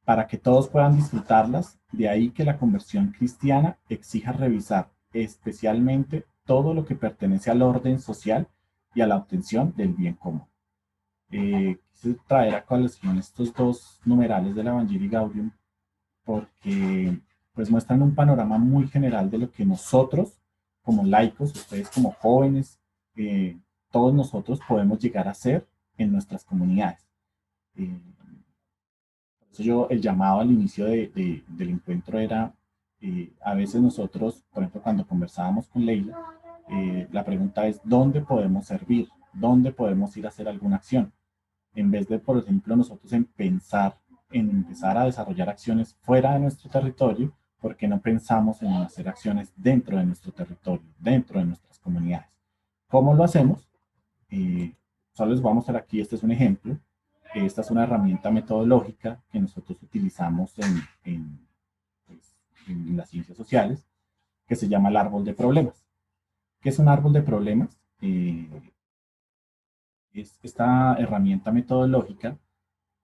Para que todos puedan disfrutarlas, de ahí que la conversión cristiana exija revisar especialmente todo lo que pertenece al orden social y a la obtención del bien común. Quise traer a colación estos dos numerales del Evangelii Gaudium porque pues muestran un panorama muy general de lo que nosotros como laicos, ustedes como jóvenes, todos nosotros podemos llegar a ser en nuestras comunidades. Por eso el llamado al inicio del encuentro era, a veces nosotros, por ejemplo, cuando conversábamos con Leila, la pregunta es, ¿dónde podemos servir? ¿Dónde podemos ir a hacer alguna acción? En vez de, por ejemplo, nosotros en empezar a desarrollar acciones fuera de nuestro territorio, ¿por qué no pensamos en hacer acciones dentro de nuestro territorio, dentro de nuestras comunidades? ¿Cómo lo hacemos? Solo les voy a mostrar aquí, este es un ejemplo. Esta es una herramienta metodológica que nosotros utilizamos en las ciencias sociales, que se llama el árbol de problemas. ¿Qué es un árbol de problemas? Esta herramienta metodológica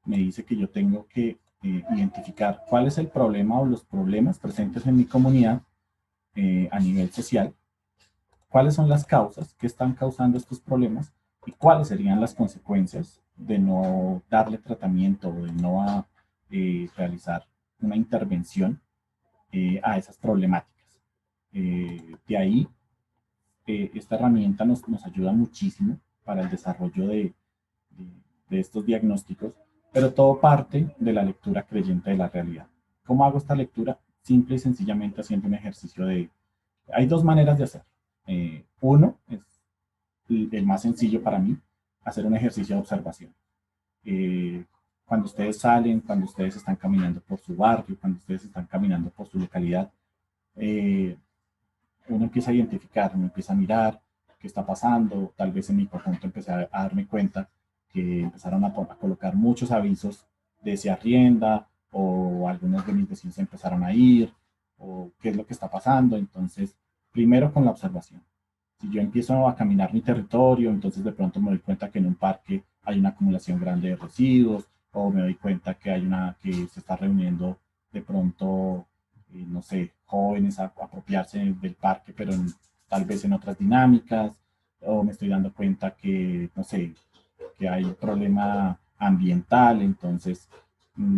me dice que yo tengo que identificar cuál es el problema o los problemas presentes en mi comunidad a nivel social, cuáles son las causas que están causando estos problemas y cuáles serían las consecuencias de no darle tratamiento o de no realizar una intervención a esas problemáticas. De ahí, esta herramienta nos ayuda muchísimo para el desarrollo de estos diagnósticos, pero todo parte de la lectura creyente de la realidad. ¿Cómo hago esta lectura? Simple y sencillamente haciendo un ejercicio Hay dos maneras de hacer. Uno es el más sencillo para mí, hacer un ejercicio de observación. Cuando ustedes salen, cuando ustedes están caminando por su barrio, cuando ustedes están caminando por su localidad, uno empieza a identificar, uno empieza a mirar qué está pasando. Tal vez en mi conjunto empecé a darme cuenta que empezaron a colocar muchos avisos de se arrienda, o algunos de mis vecinos empezaron a ir, o qué es lo que está pasando. Entonces, primero con la observación. Si yo empiezo a caminar mi territorio, entonces de pronto me doy cuenta que en un parque hay una acumulación grande de residuos, o me doy cuenta que que se está reuniendo de pronto, no sé, jóvenes a apropiarse del parque, pero tal vez en otras dinámicas, o me estoy dando cuenta que, no sé, que hay un problema ambiental. Entonces,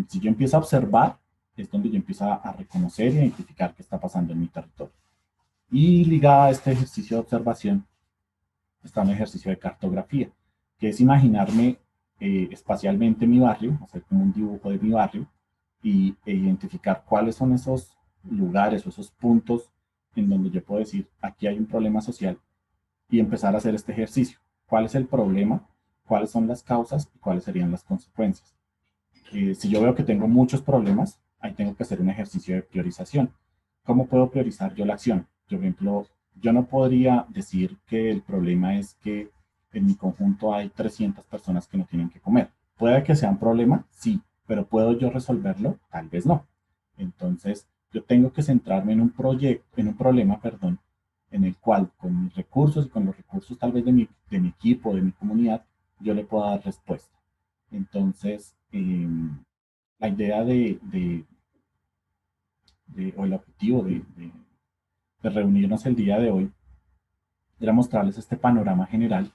si yo empiezo a observar, es donde yo empiezo a reconocer y a identificar qué está pasando en mi territorio. Y ligada a este ejercicio de observación está un ejercicio de cartografía, que es imaginarme espacialmente mi barrio, hacer como un dibujo de mi barrio e identificar cuáles son esos lugares o esos puntos en donde yo puedo decir, aquí hay un problema social, y empezar a hacer este ejercicio. ¿Cuál es el problema? ¿Cuáles son las causas? ¿Y cuáles serían las consecuencias? Si yo veo que tengo muchos problemas, ahí tengo que hacer un ejercicio de priorización. ¿Cómo puedo priorizar yo la acción? Yo, por ejemplo, yo no podría decir que el problema es que en mi conjunto hay 300 personas que no tienen que comer. ¿Puede que sea un problema? Sí, pero ¿puedo yo resolverlo? Tal vez no. Entonces, yo tengo que centrarme en un problema, perdón, en el cual con mis recursos y con los recursos tal vez de mi equipo, de mi comunidad, yo le pueda dar respuesta. Entonces, la idea o el objetivo de reunirnos el día de hoy era mostrarles este panorama general,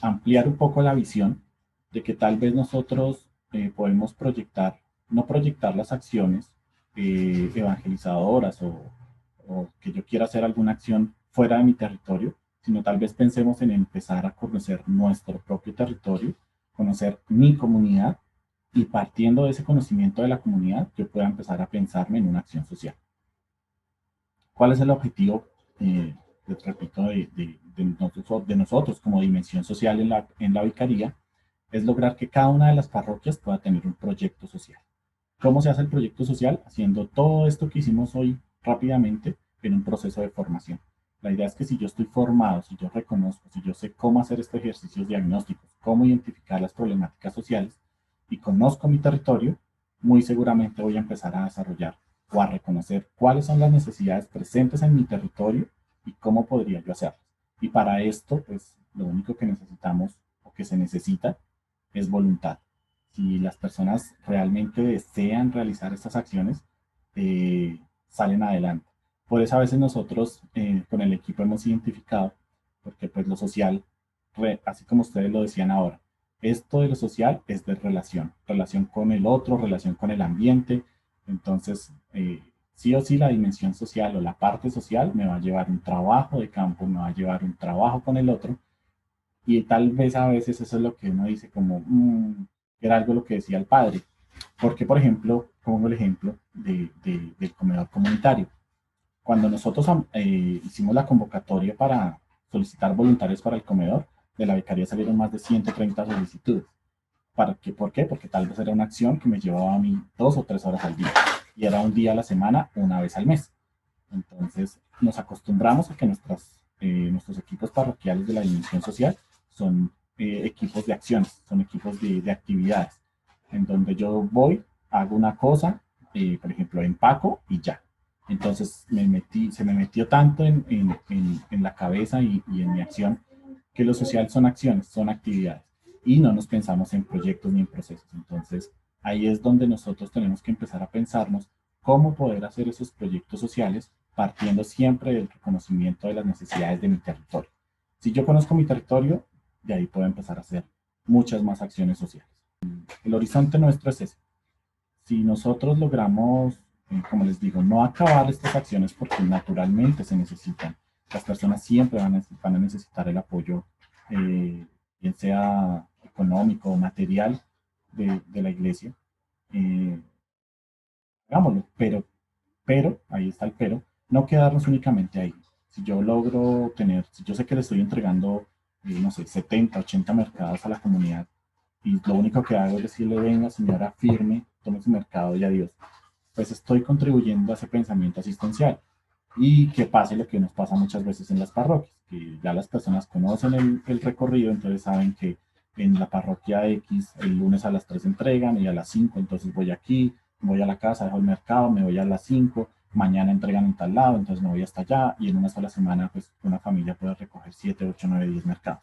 ampliar un poco la visión de que tal vez nosotros podemos proyectar, no proyectar las acciones evangelizadoras o que yo quiera hacer alguna acción fuera de mi territorio, sino tal vez pensemos en empezar a conocer nuestro propio territorio, conocer mi comunidad, y partiendo de ese conocimiento de la comunidad, yo pueda empezar a pensarme en una acción social. ¿Cuál es el objetivo, repito, de nosotros como dimensión social en la vicaría? Es lograr que cada una de las parroquias pueda tener un proyecto social. ¿Cómo se hace el proyecto social? Haciendo todo esto que hicimos hoy rápidamente en un proceso de formación. La idea es que si yo estoy formado, si yo reconozco, si yo sé cómo hacer estos ejercicios diagnósticos, cómo identificar las problemáticas sociales y conozco mi territorio, muy seguramente voy a empezar a desarrollar o a reconocer cuáles son las necesidades presentes en mi territorio y cómo podría yo hacerlas. Y para esto, pues lo único que necesitamos o que se necesita es voluntad. Si las personas realmente desean realizar estas acciones, salen adelante. Por eso a veces nosotros con el equipo hemos identificado, porque pues lo social, así como ustedes lo decían ahora, esto de lo social es de relación con el otro, relación con el ambiente. Entonces, sí o sí la dimensión social o la parte social me va a llevar un trabajo de campo, me va a llevar un trabajo con el otro, y tal vez a veces eso es lo que uno dice como, era algo lo que decía el padre. Porque, por ejemplo, pongo el ejemplo del comedor comunitario. Cuando nosotros hicimos la convocatoria para solicitar voluntarios para el comedor, de la vicaría salieron más de 130 solicitudes. ¿Por qué? Porque tal vez era una acción que me llevaba a mí 2 o 3 horas al día. Y era un día a la semana, una vez al mes. Entonces, nos acostumbramos a que nuestros equipos parroquiales de la dimensión social son equipos de acciones, son equipos de actividades, en donde yo voy, hago una cosa, por ejemplo, empaco y ya. Entonces se me metió tanto en la cabeza y en mi acción que lo social son acciones, son actividades, y no nos pensamos en proyectos ni en procesos. Entonces ahí es donde nosotros tenemos que empezar a pensarnos cómo poder hacer esos proyectos sociales partiendo siempre del reconocimiento de las necesidades de mi territorio. Si yo conozco mi territorio, de ahí puedo empezar a hacer muchas más acciones sociales. El horizonte nuestro es ese. Si nosotros logramos, como les digo, no acabar estas acciones porque naturalmente se necesitan, las personas siempre van a necesitar el apoyo, bien sea económico o material de la iglesia, hagámoslo, pero, ahí está el pero, no quedarnos únicamente ahí. Si yo logro si yo sé que le estoy entregando, no sé, 70, 80 mercados a la comunidad, y lo único que hago es decirle, venga señora, firme, tome su mercado y adiós, pues estoy contribuyendo a ese pensamiento asistencial. Y que pase lo que nos pasa muchas veces en las parroquias, que ya las personas conocen el recorrido, entonces saben que en la parroquia X el lunes a las 3 entregan y a las 5 entonces voy aquí, voy a la casa, dejo el mercado, me voy a las 5, mañana entregan en tal lado, entonces me voy hasta allá y en una sola semana pues una familia puede recoger 7, 8, 9, 10 mercados.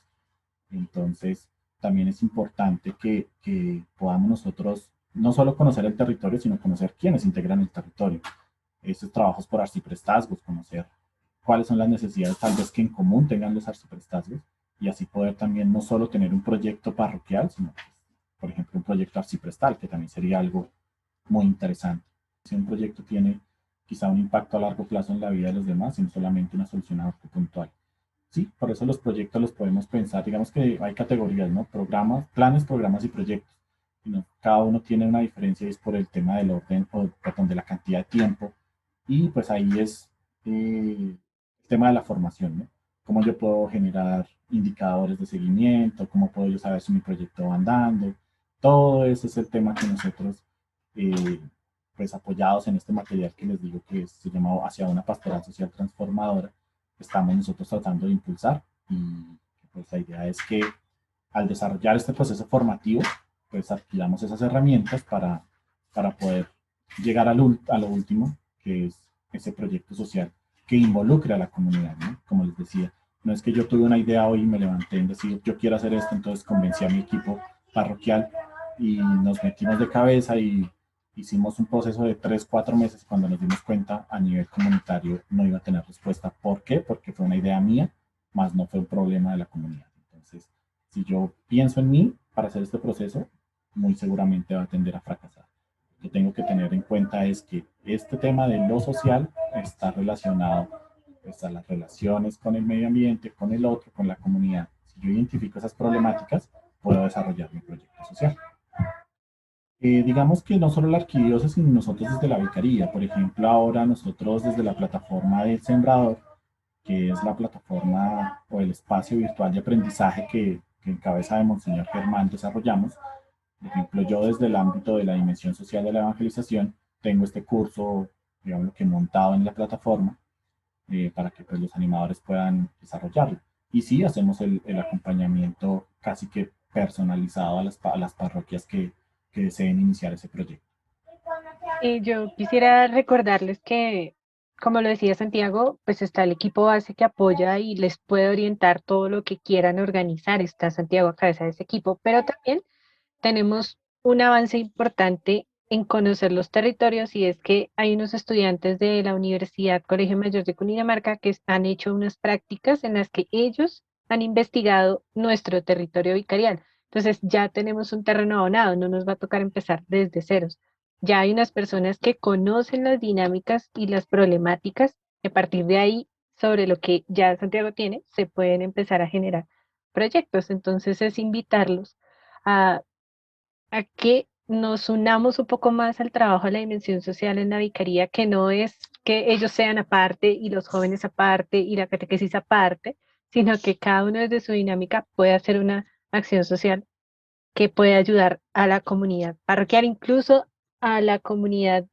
Entonces también es importante que podamos nosotros no solo conocer el territorio, sino conocer quiénes integran el territorio. Estos trabajos por arciprestazgos, conocer cuáles son las necesidades tal vez que en común tengan los arciprestazgos y así poder también no solo tener un proyecto parroquial, sino pues, por ejemplo un proyecto arciprestal, que también sería algo muy interesante. Si un proyecto tiene quizá un impacto a largo plazo en la vida de los demás y no solamente una solución a puntual. Sí, por eso los proyectos los podemos pensar, digamos que hay categorías, ¿no? Programas, planes, programas y proyectos. ¿No? Cada uno tiene una diferencia y es por el tema del orden o perdón, de la cantidad de tiempo y pues ahí es el tema de la formación, ¿no? Cómo yo puedo generar indicadores de seguimiento, cómo puedo yo saber si mi proyecto va andando. Todo ese es el tema que nosotros, pues apoyados en este material que les digo que se llama Hacia una pastoral social transformadora, estamos nosotros tratando de impulsar y pues la idea es que al desarrollar este proceso formativo, pues adquiramos esas herramientas para poder llegar a lo último, que es ese proyecto social que involucre a la comunidad, ¿no? Como les decía, no es que yo tuve una idea hoy y me levanté en decir, yo quiero hacer esto, entonces convencí a mi equipo parroquial y nos metimos de cabeza y hicimos un proceso de 3, 4 meses cuando nos dimos cuenta a nivel comunitario no iba a tener respuesta. ¿Por qué? Porque fue una idea mía, más no fue un problema de la comunidad. Entonces, si yo pienso en mí para hacer este proceso, muy seguramente va a tender a fracasar. Lo que tengo que tener en cuenta es que este tema de lo social está relacionado pues, a las relaciones con el medio ambiente, con el otro, con la comunidad. Si yo identifico esas problemáticas, puedo desarrollar mi proyecto social. Digamos que no solo la arquidiócesis, sino nosotros desde la vicaría. Por ejemplo, ahora nosotros desde la plataforma del Sembrador, que es la plataforma o el espacio virtual de aprendizaje que en cabeza de Monseñor Germán desarrollamos. Por ejemplo, yo desde el ámbito de la dimensión social de la evangelización tengo este curso, digamos que montado en la plataforma para que pues, los animadores puedan desarrollarlo. Y sí, hacemos el acompañamiento casi que personalizado a las parroquias que deseen iniciar ese proyecto. Yo quisiera recordarles que, como lo decía Santiago, pues está el equipo base que apoya y les puede orientar todo lo que quieran organizar. Está Santiago a cabeza de ese equipo, pero también tenemos un avance importante en conocer los territorios y es que hay unos estudiantes de la Universidad Colegio Mayor de Cundinamarca que han hecho unas prácticas en las que ellos han investigado nuestro territorio vicarial. Entonces ya tenemos un terreno abonado, no nos va a tocar empezar desde ceros. Ya hay unas personas que conocen las dinámicas y las problemáticas y a partir de ahí, sobre lo que ya Santiago tiene, se pueden empezar a generar proyectos. Entonces es invitarlos a que nos unamos un poco más al trabajo de la dimensión social en la vicaría, que no es que ellos sean aparte y los jóvenes aparte y la catequesis aparte, sino que cada uno desde su dinámica puede hacer una acción social que puede ayudar a la comunidad parroquial, incluso a la comunidad,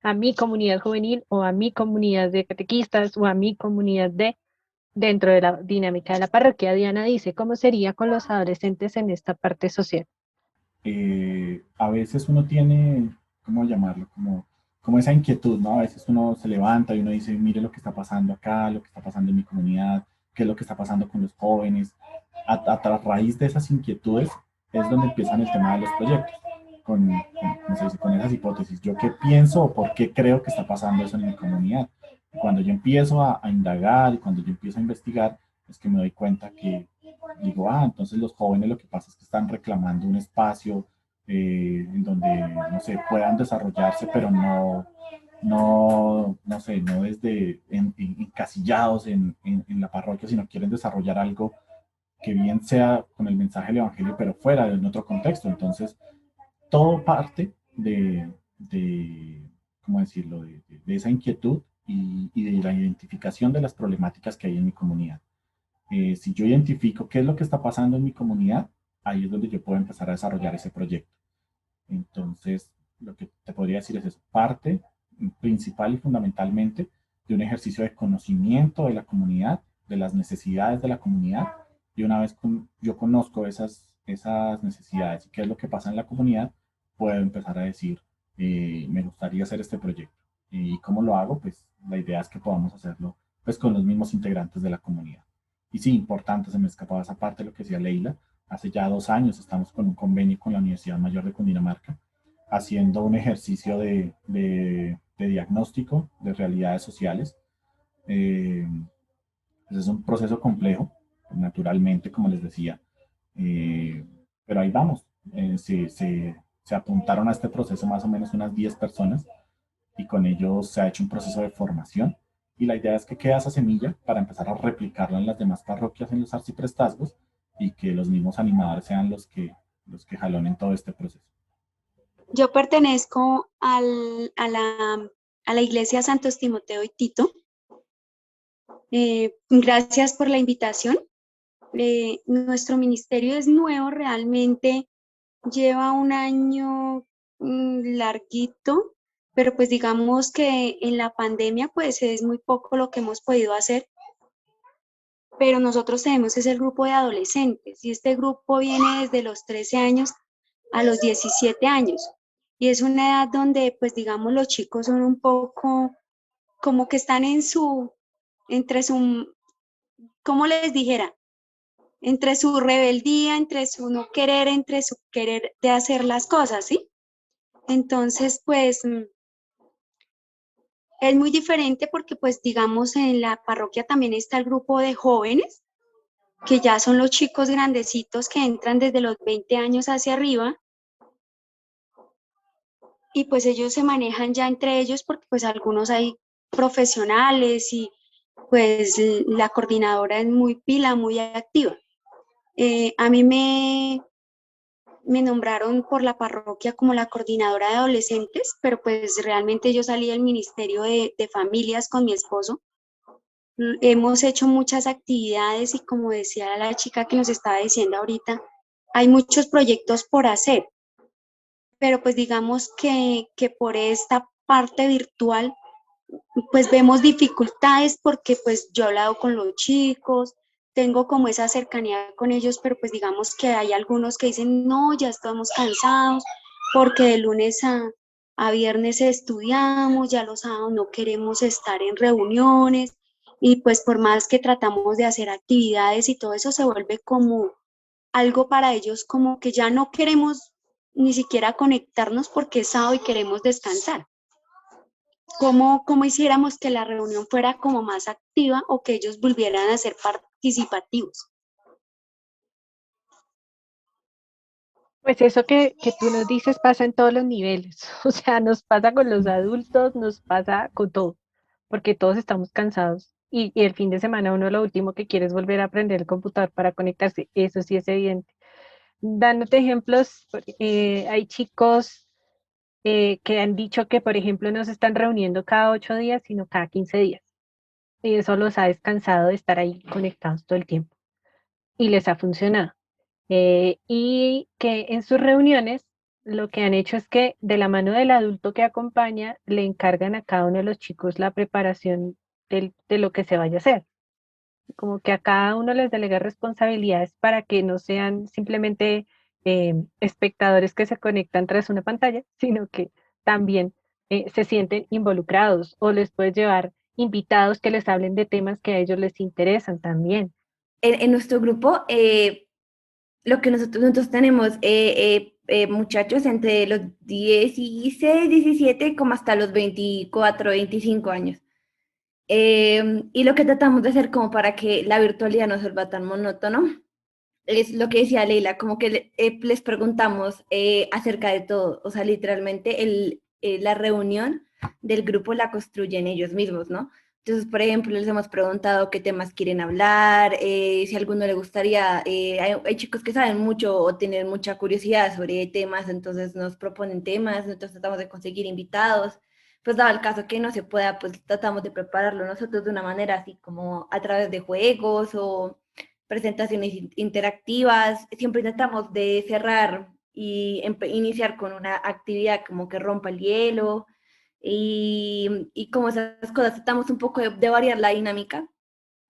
a mi comunidad juvenil o a mi comunidad de catequistas o a mi comunidad de dentro de la dinámica de la parroquia. Diana dice, ¿cómo sería con los adolescentes en esta parte social? A veces uno tiene, ¿cómo llamarlo? Como esa inquietud, ¿no? A veces uno se levanta y uno dice, mire lo que está pasando acá, lo que está pasando en mi comunidad, qué es lo que está pasando con los jóvenes. A raíz de esas inquietudes es donde empiezan el tema de los proyectos, ¿cómo se dice? Con esas hipótesis. ¿Yo qué pienso o por qué creo que está pasando eso en mi comunidad? Y cuando yo empiezo a indagar y cuando yo empiezo a investigar, es que me doy cuenta que digo, entonces los jóvenes lo que pasa es que están reclamando un espacio en donde, no sé, puedan desarrollarse, pero no sé, no desde encasillados en la parroquia, sino quieren desarrollar algo que bien sea con el mensaje del evangelio, pero fuera de otro contexto. Entonces, todo parte ¿cómo decirlo?, de esa inquietud y de la identificación de las problemáticas que hay en mi comunidad. Si yo identifico qué es lo que está pasando en mi comunidad, ahí es donde yo puedo empezar a desarrollar ese proyecto. Entonces, lo que te podría decir es eso, parte principal y fundamentalmente de un ejercicio de conocimiento de la comunidad, de las necesidades de la comunidad, y una vez yo conozco esas esas necesidades y qué es lo que pasa en la comunidad, puedo empezar a decir, me gustaría hacer este proyecto. ¿Y cómo lo hago? Pues la idea es que podamos hacerlo pues con los mismos integrantes de la comunidad. Y sí, importante, se me escapaba esa parte de lo que decía Leila. Hace ya 2 años estamos con un convenio con la Universidad Mayor de Cundinamarca, haciendo un ejercicio de diagnóstico de realidades sociales. Eh, pues es un proceso complejo, naturalmente, como les decía, eh, pero ahí vamos. Se apuntaron a este proceso más o menos unas 10 personas y con ellos se ha hecho un proceso de formación y la idea es que quede esa semilla para empezar a replicarla en las demás parroquias, en los arciprestazgos y que los mismos animadores sean los que jalonen todo este proceso. Yo pertenezco a la iglesia Santos Timoteo y Tito. Gracias por la invitación. Nuestro ministerio es nuevo, realmente lleva un año larguito, pero pues digamos que en la pandemia pues es muy poco lo que hemos podido hacer, pero nosotros tenemos es el grupo de adolescentes y este grupo viene desde los 13 años a los 17 años y es una edad donde pues digamos los chicos son un poco como que están entre su, ¿cómo les dijera? Entre su rebeldía, entre su no querer, entre su querer de hacer las cosas, ¿sí? Entonces, pues, es muy diferente porque, pues, digamos, en la parroquia también está el grupo de jóvenes, que ya son los chicos grandecitos que entran desde los 20 años hacia arriba, y pues ellos se manejan ya entre ellos porque, pues, algunos hay profesionales y, pues, la coordinadora es muy pila, muy activa. A mí me nombraron por la parroquia como la coordinadora de adolescentes, pero pues realmente yo salí del Ministerio de Familias con mi esposo. Hemos hecho muchas actividades y como decía la chica que nos estaba diciendo ahorita, hay muchos proyectos por hacer, pero pues digamos que por esta parte virtual pues vemos dificultades porque pues yo he hablado con los chicos, tengo como esa cercanía con ellos, pero pues digamos que hay algunos que dicen, no, ya estamos cansados porque de lunes a viernes estudiamos, ya los sábados no queremos estar en reuniones y pues por más que tratamos de hacer actividades y todo eso se vuelve como algo para ellos como que ya no queremos ni siquiera conectarnos porque es sábado y queremos descansar. ¿Cómo hiciéramos que la reunión fuera como más activa o que ellos volvieran a ser participativos? Pues eso que tú nos dices pasa en todos los niveles, o sea, nos pasa con los adultos, nos pasa con todo, porque todos estamos cansados y el fin de semana uno lo último que quiere es volver a aprender el computador para conectarse, eso sí es evidente. Dándote ejemplos, hay chicos que han dicho que, por ejemplo, no se están reuniendo cada 8 días, sino cada 15 días, y eso los ha descansado de estar ahí conectados todo el tiempo y les ha funcionado. Y que en sus reuniones lo que han hecho es que de la mano del adulto que acompaña le encargan a cada uno de los chicos la preparación de lo que se vaya a hacer. Como que a cada uno les delega responsabilidades para que no sean simplemente espectadores que se conectan tras una pantalla, sino que también se sienten involucrados o les puedes llevar invitados que les hablen de temas que a ellos les interesan también. En nuestro grupo, lo que nosotros tenemos muchachos entre los 16, 17, como hasta los 24, 25 años. Y lo que tratamos de hacer como para que la virtualidad no se vuelva tan monótono, es lo que decía Leila, como que les preguntamos acerca de todo, o sea, literalmente la reunión del grupo la construyen ellos mismos, ¿no? Entonces, por ejemplo, les hemos preguntado qué temas quieren hablar, si a alguno le gustaría, hay chicos que saben mucho o tienen mucha curiosidad sobre temas, entonces nos proponen temas, nosotros tratamos de conseguir invitados, pues dado el caso que no se pueda, pues tratamos de prepararlo nosotros de una manera así como a través de juegos o presentaciones interactivas, siempre tratamos de cerrar y iniciar con una actividad como que rompa el hielo y como esas cosas, tratamos un poco de variar la dinámica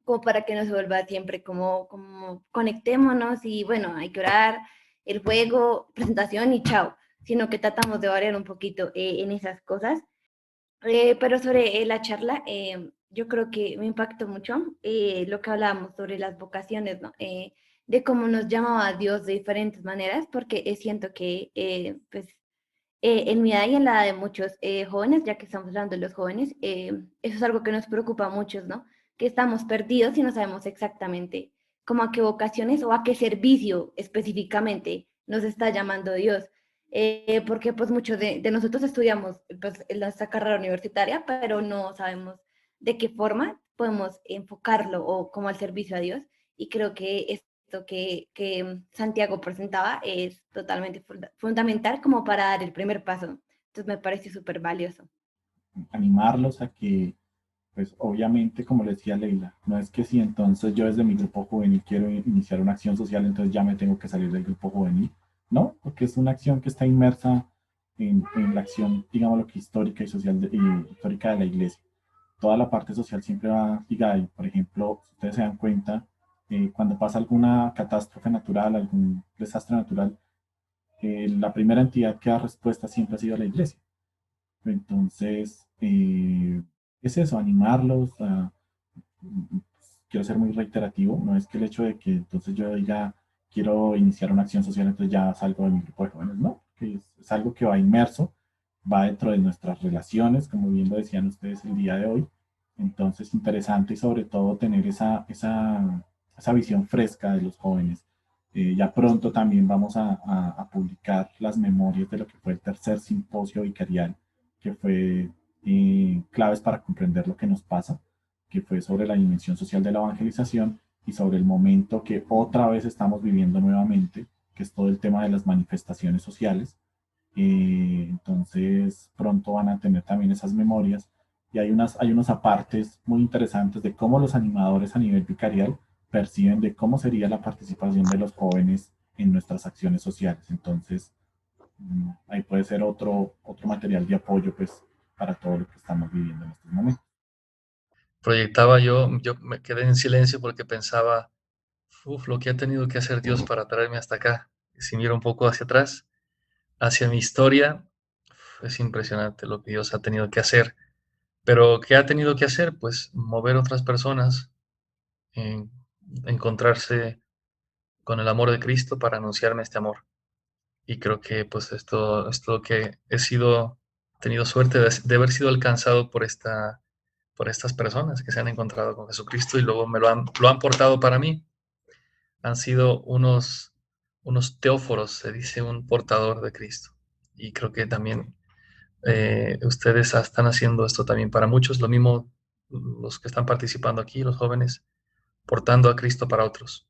como para que no se vuelva siempre como conectémonos y bueno, hay que orar el juego, presentación y chao, sino que tratamos de variar un poquito en esas cosas. Pero sobre la charla, yo creo que me impactó mucho lo que hablábamos sobre las vocaciones, ¿no? De cómo nos llamaba Dios de diferentes maneras, porque siento que pues, en mi edad y en la edad de muchos jóvenes, ya que estamos hablando de los jóvenes, eso es algo que nos preocupa a muchos, ¿no? Que estamos perdidos y no sabemos exactamente cómo a qué vocaciones o a qué servicio específicamente nos está llamando Dios. Porque pues muchos de nosotros estudiamos pues, en nuestra carrera universitaria, pero no sabemos de qué forma podemos enfocarlo o como al servicio a Dios. Y creo que esto que Santiago presentaba es totalmente fundamental como para dar el primer paso. Entonces me parece súper valioso. Animarlos a que, pues obviamente, como le decía Leila, no es que si entonces yo desde mi grupo juvenil quiero iniciar una acción social, entonces ya me tengo que salir del grupo juvenil. No, porque es una acción que está inmersa en la acción, digamos, lo que histórica y social histórica de la iglesia. Toda la parte social siempre va ligada. Y, por ejemplo, si ustedes se dan cuenta, cuando pasa alguna catástrofe natural, algún desastre natural, la primera entidad que da respuesta siempre ha sido la iglesia. Entonces, es eso, animarlos. Quiero ser muy reiterativo, no es que el hecho de que entonces yo diga quiero iniciar una acción social, entonces ya salgo de mi grupo de jóvenes, no, que es algo que va inmerso, va dentro de nuestras relaciones, como bien lo decían ustedes el día de hoy. Entonces, interesante y sobre todo tener esa visión fresca de los jóvenes. Ya pronto también vamos a publicar las memorias de lo que fue el tercer simposio vicarial, que fue claves para comprender lo que nos pasa, que fue sobre la dimensión social de la evangelización y sobre el momento que otra vez estamos viviendo nuevamente, que es todo el tema de las manifestaciones sociales. Entonces, pronto van a tener también esas memorias y hay unos apartes muy interesantes de cómo los animadores a nivel vicarial perciben de cómo sería la participación de los jóvenes en nuestras acciones sociales. Entonces, ahí puede ser otro material de apoyo pues, para todo lo que estamos viviendo en estos momentos. Proyectaba yo me quedé en silencio porque pensaba, lo que ha tenido que hacer Dios para traerme hasta acá. Y si miro un poco hacia atrás, hacia mi historia, es impresionante lo que Dios ha tenido que hacer. Pero ¿qué ha tenido que hacer? Pues mover otras personas, encontrarse con el amor de Cristo para anunciarme este amor. Y creo que pues esto que tenido suerte de haber sido alcanzado por estas personas que se han encontrado con Jesucristo y luego lo han portado para mí. Han sido unos teóforos, se dice, un portador de Cristo. Y creo que también ustedes están haciendo esto también para muchos, lo mismo los que están participando aquí, los jóvenes, portando a Cristo para otros.